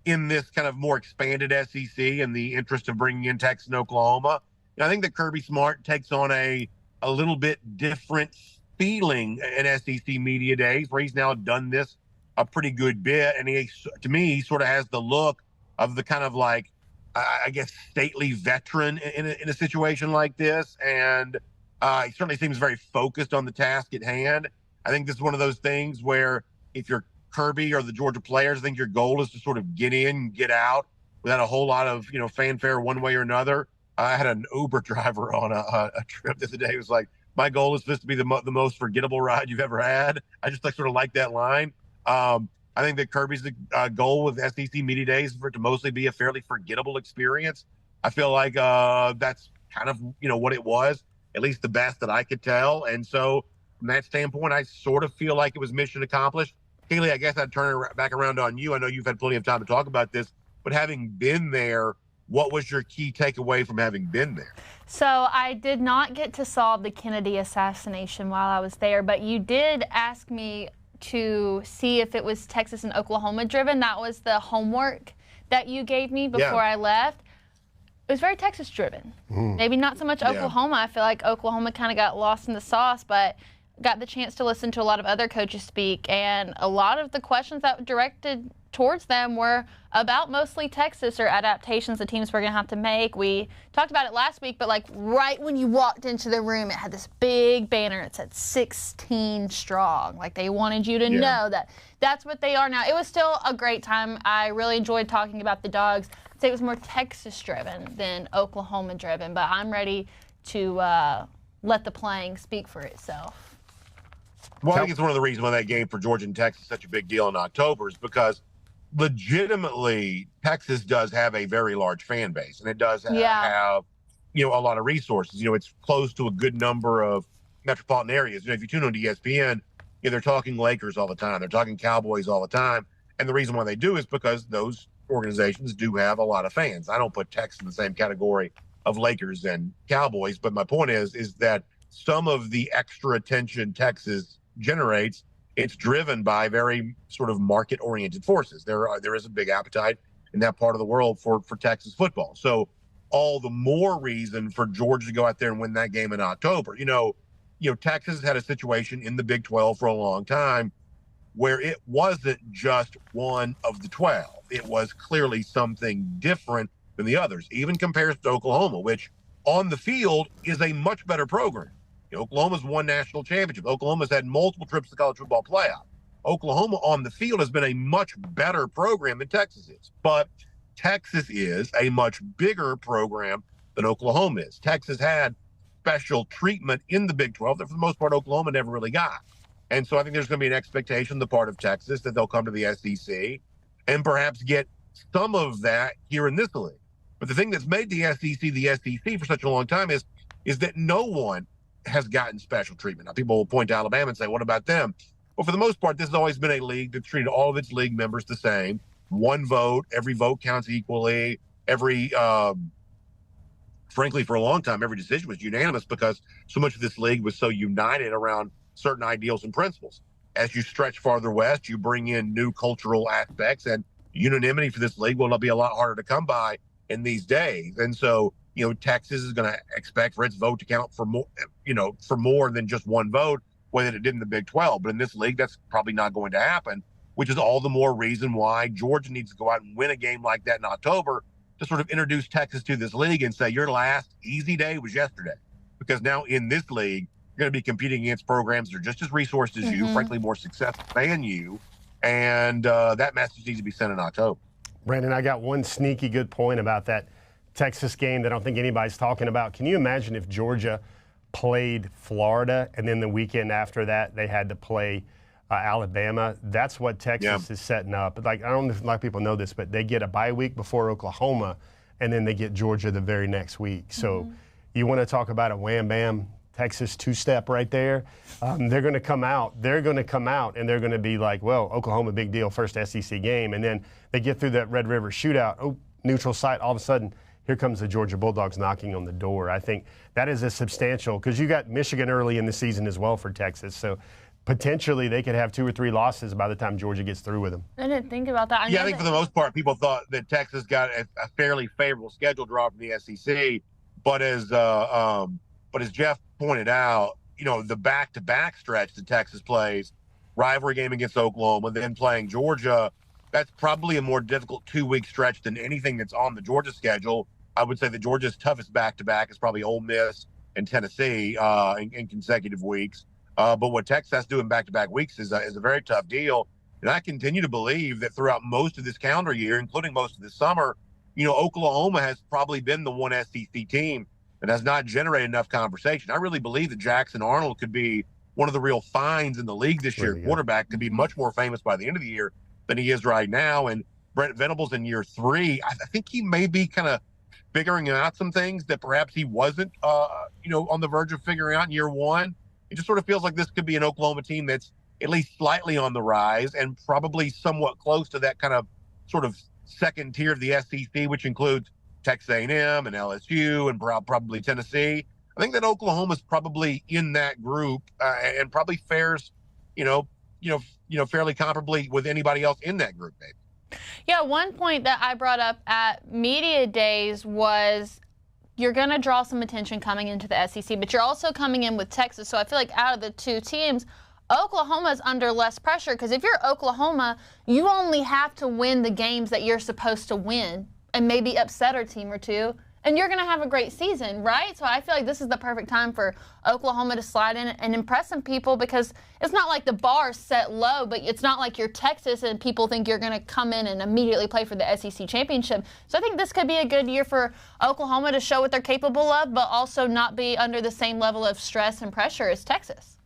in this kind of more expanded SEC and the interest of bringing in Texas and Oklahoma, I think that Kirby Smart takes on a little bit different feeling in SEC Media Days, where he's now done this a pretty good bit. And to me, he sort of has the look of the kind of I guess, stately veteran in a situation like this. And he certainly seems very focused on the task at hand. I think this is one of those things where if you're Kirby or the Georgia players, I think your goal is to sort of get in and get out without a whole lot of, fanfare one way or another. I had an Uber driver on a trip the other day. It was like, my goal is this to be the most forgettable ride you've ever had. I just sort of like that line. I think that Kirby's goal with SEC Media Days is for it to mostly be a fairly forgettable experience. I feel like that's kind of, what it was, at least the best that I could tell. And so from that standpoint, I sort of feel like it was mission accomplished. Kaylee, I guess I'd turn it back around on you. I know you've had plenty of time to talk about this, but having been there what was your key takeaway from having been there? So I did not get to solve the Kennedy assassination while I was there, but you did ask me to see if it was Texas and Oklahoma driven. That was the homework that you gave me before I left. It was very Texas driven. Maybe not so much Oklahoma. I feel like Oklahoma kind of got lost in the sauce, but got the chance to listen to a lot of other coaches speak, and a lot of the questions that were directed towards them were about mostly Texas or adaptations the teams were going to have to make. We talked about it last week, but like right when you walked into the room, it had this big banner. It said 16 strong. Like they wanted you to know that that's what they are now. It was still a great time. I really enjoyed talking about the Dogs. I'd say it was more Texas driven than Oklahoma driven, but I'm ready to let the playing speak for itself. Well, I think it's one of the reasons why that game for Georgia and Texas is such a big deal in October is because legitimately Texas does have a very large fan base, and it does have a lot of resources. It's close to a good number of metropolitan areas. If you tune on to ESPN, they're talking Lakers all the time. They're talking Cowboys all the time. And the reason why they do is because those organizations do have a lot of fans. I don't put Texas in the same category of Lakers and Cowboys, but my point is that some of the extra attention Texas generates, it's driven by very sort of market-oriented forces. There is a big appetite in that part of the world for Texas football. So all the more reason for Georgia to go out there and win that game in October. Texas has had a situation in the Big 12 for a long time where it wasn't just one of the 12. It was clearly something different than the others, even compared to Oklahoma, which on the field is a much better program. Oklahoma's won national championships. Oklahoma's had multiple trips to the college football playoff. Oklahoma on the field has been a much better program than Texas is. But Texas is a much bigger program than Oklahoma is. Texas had special treatment in the Big 12 that for the most part Oklahoma never really got. And so I think there's going to be an expectation on the part of Texas that they'll come to the SEC and perhaps get some of that here in this league. But the thing that's made the SEC for such a long time is that no one has gotten special treatment. Now, people will point to Alabama and say, what about them? Well, for the most part, this has always been a league that's treated all of its league members the same. One vote, every vote counts equally. Frankly, for a long time, every decision was unanimous because so much of this league was so united around certain ideals and principles. As you stretch farther west, you bring in new cultural aspects, and unanimity for this league will be a lot harder to come by in these days. And so, Texas is going to expect for its vote to count for more than just one vote, way that it did in the Big 12. But in this league, that's probably not going to happen, which is all the more reason why Georgia needs to go out and win a game like that in October to sort of introduce Texas to this league and say, your last easy day was yesterday. Because now in this league, you're going to be competing against programs that are just as resourced as you, frankly, more successful than you. And that message needs to be sent in October. Brandon, I got one sneaky good point about that Texas game that I don't think anybody's talking about. Can you imagine if Georgia played Florida and then the weekend after that they had to play Alabama? That's what Texas is setting up. Like, I don't know if a lot of people know this, but they get a bye week before Oklahoma, and then they get Georgia the very next week. So you want to talk about a wham-bam Texas two-step right there. They're going to come out, and they're going to be like, well, Oklahoma, big deal, first SEC game. And then they get through that Red River shootout, neutral site, all of a sudden, here comes the Georgia Bulldogs knocking on the door. I think that is a substantial, because you got Michigan early in the season as well for Texas. So potentially they could have 2 or 3 losses by the time Georgia gets through with them. I didn't think about that. I think for the most part, people thought that Texas got a fairly favorable schedule draw from the SEC. But as Jeff pointed out, the back-to-back stretch that Texas plays, rivalry game against Oklahoma, then playing Georgia, that's probably a more difficult 2-week stretch than anything that's on the Georgia schedule. I would say that Georgia's toughest back-to-back is probably Ole Miss and Tennessee in consecutive weeks. But what Texas has to do in back-to-back weeks is a very tough deal. And I continue to believe that throughout most of this calendar year, including most of this summer, Oklahoma has probably been the one SEC team that has not generated enough conversation. I really believe that Jackson Arnold could be one of the real finds in the league this year. Quarterback could be much more famous by the end of the year than he is right now. And Brent Venables in year 3, I think he may be kind of figuring out some things that perhaps he wasn't, on the verge of figuring out in year 1. It just sort of feels like this could be an Oklahoma team that's at least slightly on the rise and probably somewhat close to that kind of sort of second tier of the SEC, which includes Texas A&M and LSU and probably Tennessee. I think that Oklahoma's probably in that group and probably fares, fairly comparably with anybody else in that group, maybe. Yeah, one point that I brought up at media days was you're going to draw some attention coming into the SEC, but you're also coming in with Texas. So I feel like out of the two teams, Oklahoma's under less pressure because if you're Oklahoma, you only have to win the games that you're supposed to win and maybe upset a team or two, and you're going to have a great season, right? So I feel like this is the perfect time for Oklahoma to slide in and impress some people because it's not like the bar is set low, but it's not like you're Texas and people think you're going to come in and immediately play for the SEC championship. So I think this could be a good year for Oklahoma to show what they're capable of, but also not be under the same level of stress and pressure as Texas.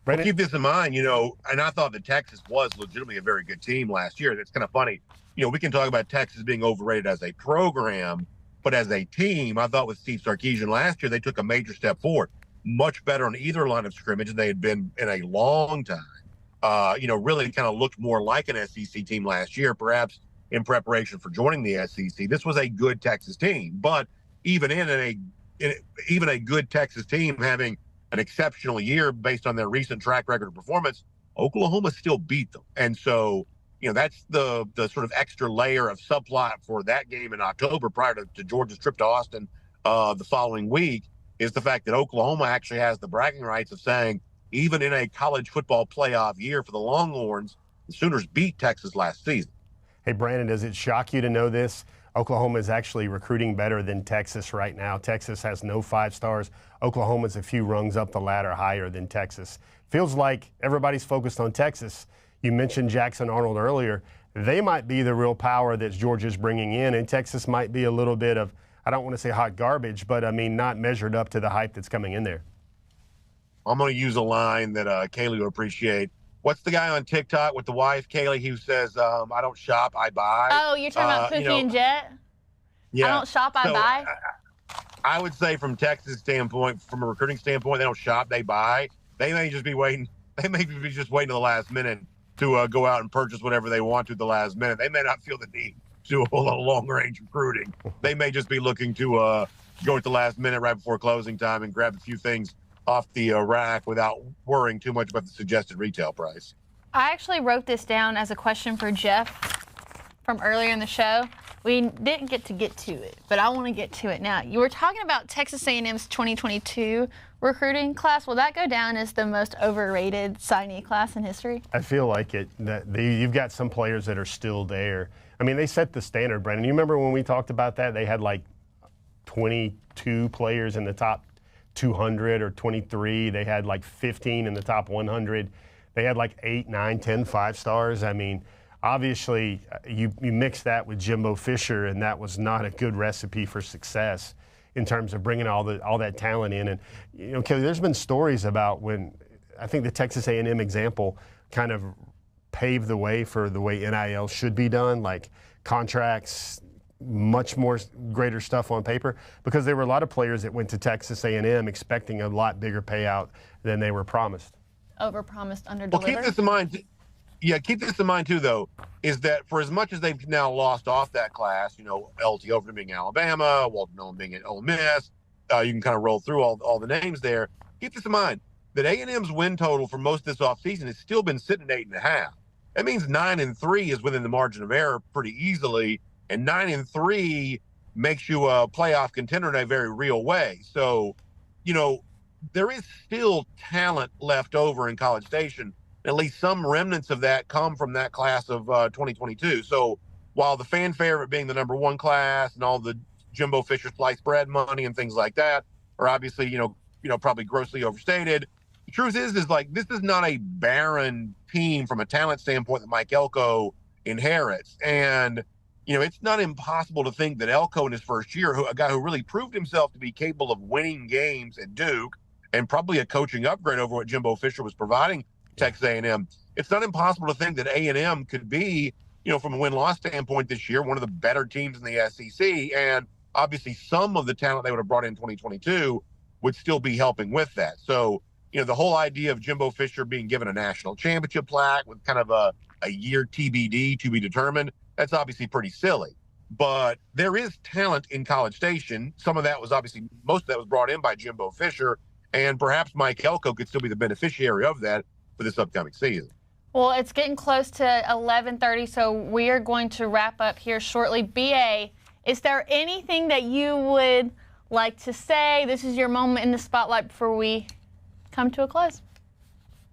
Well, keep this in mind, and I thought that Texas was legitimately a very good team last year. That's kind of funny. We can talk about Texas being overrated as a program, but as a team, I thought with Steve Sarkisian last year, they took a major step forward. Much better on either line of scrimmage than they had been in a long time. Really kind of looked more like an SEC team last year, perhaps in preparation for joining the SEC. This was a good Texas team, but even even a good Texas team having an exceptional year based on their recent track record of performance, Oklahoma still beat them. And so, that's the sort of extra layer of subplot for that game in October prior to Georgia's trip to Austin the following week is the fact that Oklahoma actually has the bragging rights of saying, even in a college football playoff year for the Longhorns, the Sooners beat Texas last season. Hey, Brandon, does it shock you to know this? Oklahoma is actually recruiting better than Texas right now. Texas has no 5 stars. Oklahoma's a few rungs up the ladder higher than Texas. Feels like everybody's focused on Texas. You mentioned Jackson Arnold earlier. They might be the real power that Georgia's bringing in, and Texas might be a little bit of, I don't want to say hot garbage, but not measured up to the hype that's coming in there. I'm going to use a line that Kaylee would appreciate. What's the guy on TikTok with the wife, Kaylee, who says, I don't shop, I buy? Oh, you're talking about Pookie and Jet? Yeah. I don't shop, I buy? I would say from Texas' standpoint, from a recruiting standpoint, they don't shop, they buy. They may just be waiting. They may be just waiting to the last minute to go out and purchase whatever they want to at the last minute. They may not feel the need to do a little long-range recruiting. They may just be looking to go at the last minute right before closing time and grab a few things off the rack without worrying too much about the suggested retail price. I actually wrote this down as a question for Jeff from earlier in the show. We didn't get to it, but I want to get to it now. You were talking about Texas A&M's 2022 recruiting class. Will that go down as the most overrated signee class in history? I feel like it. You've got some players that are still there. They set the standard, Brandon. You remember when we talked about that? They had like 22 players in the top 200 or 23. They had like 15 in the top 100. They had like 8, 9, 10 5-stars. Obviously, you mix that with Jimbo Fisher, and that was not a good recipe for success in terms of bringing all that talent in. And Kelly, there's been stories about when I think the Texas A&M example kind of paved the way for the way NIL should be done, like contracts, much more greater stuff on paper, because there were a lot of players that went to Texas A&M expecting a lot bigger payout than they were promised. Overpromised, under-delivered. Well, keep this in mind. Yeah, keep this in mind, too, though, is that for as much as they've now lost off that class, LT Overton being Alabama, Walter Nolan being at Ole Miss, you can kind of roll through all the names there. Keep this in mind, that A&M's win total for most of this offseason has still been sitting at 8.5. That means 9-3 is within the margin of error pretty easily, and 9-3 makes you a playoff contender in a very real way. So, there is still talent left over in College Station. At least some remnants of that come from that class of 2022. So while the fanfare of it being the number 1 class and all the Jimbo Fisher sliced bread money and things like that are obviously, probably grossly overstated, the truth is like this is not a barren team from a talent standpoint that Mike Elko inherits. And, it's not impossible to think that Elko in his first year, a guy who really proved himself to be capable of winning games at Duke and probably a coaching upgrade over what Jimbo Fisher was providing Texas A&M. It's not impossible to think that A&M could be, from a win-loss standpoint this year, one of the better teams in the SEC. And obviously some of the talent they would have brought in 2022 would still be helping with that. So, the whole idea of Jimbo Fisher being given a national championship plaque with kind of a year TBD to be determined, that's obviously pretty silly. But there is talent in College Station. Some of that was most of that was brought in by Jimbo Fisher, and perhaps Mike Elko could still be the beneficiary of that for this upcoming season. Well, it's getting close to 11:30, so we are going to wrap up here shortly. BA, is there anything that you would like to say? This is your moment in the spotlight before we come to a close.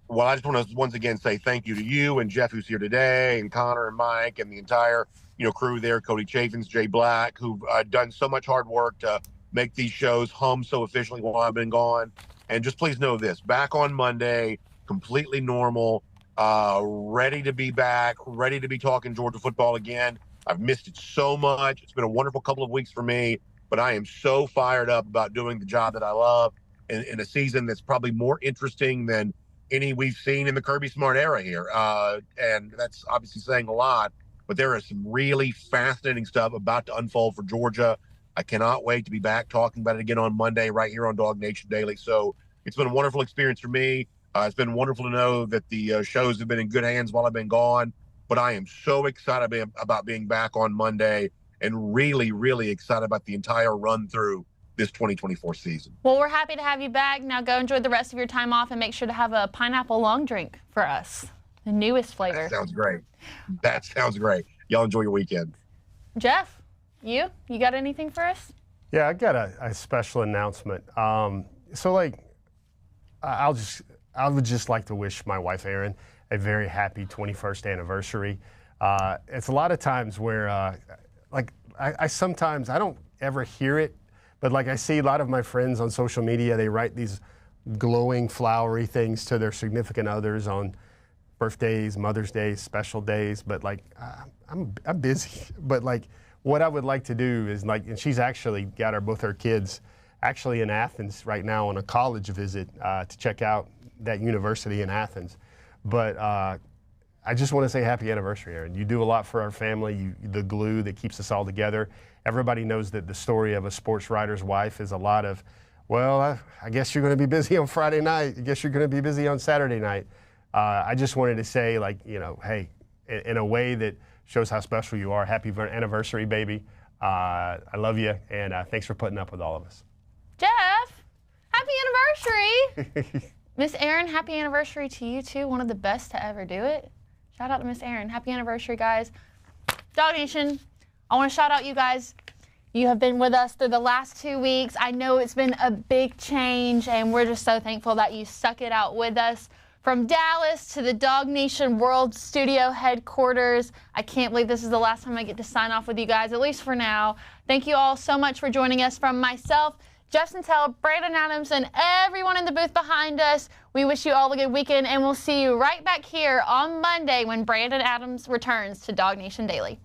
Well, I just want to once again say thank you to you and Jeff, who's here today, and Connor and Mike and the entire crew there, Cody Chaffins, Jay Black, who've done so much hard work to make these shows hum so efficiently while I've been gone. And just please know this, back on Monday, completely normal, ready to be back, ready to be talking Georgia football again. I've missed it so much. It's been a wonderful couple of weeks for me, but I am so fired up about doing the job that I love in a season that's probably more interesting than any we've seen in the Kirby Smart era here. And that's obviously saying a lot, but there is some really fascinating stuff about to unfold for Georgia. I cannot wait to be back talking about it again on Monday right here on DawgNation Daily. So it's been a wonderful experience for me. It's been wonderful to know that the shows have been in good hands while I've been gone, but I am so excited about being back on Monday and really, really excited about the entire run through this 2024 season. Well, we're happy to have you back. Now go enjoy the rest of your time off and make sure to have a pineapple long drink for us, the newest flavor. That sounds great. That sounds great. Y'all enjoy your weekend. Jeff, you got anything for us? Yeah, I got a special announcement. I would just like to wish my wife, Erin, a very happy 21st anniversary. It's a lot of times where, I sometimes, I don't ever hear it, but I see a lot of my friends on social media, they write these glowing, flowery things to their significant others on birthdays, Mother's Day, special days, but I'm busy. But what I would like to do is and she's actually got both her kids actually in Athens right now on a college visit to check out that university in Athens. But I just want to say happy anniversary, Erin. You do a lot for our family, the glue that keeps us all together. Everybody knows that the story of a sports writer's wife is a lot of, well, I guess you're going to be busy on Friday night. I guess you're going to be busy on Saturday night. I just wanted to say, hey, in a way that shows how special you are, happy anniversary, baby. I love you, and thanks for putting up with all of us. Jeff, happy anniversary. Miss Erin, happy anniversary to you, too. One of the best to ever do it. Shout out to Miss Erin. Happy anniversary, guys. DawgNation, I want to shout out you guys. You have been with us through the last 2 weeks. I know it's been a big change, and we're just so thankful that you stuck it out with us. From Dallas to the DawgNation World Studio headquarters, I can't believe this is the last time I get to sign off with you guys, at least for now. Thank you all so much for joining us. From myself, Jeff Sentell, Brandon Adams, and everyone in the booth behind us, we wish you all a good weekend, and we'll see you right back here on Monday when Brandon Adams returns to DawgNation Daily.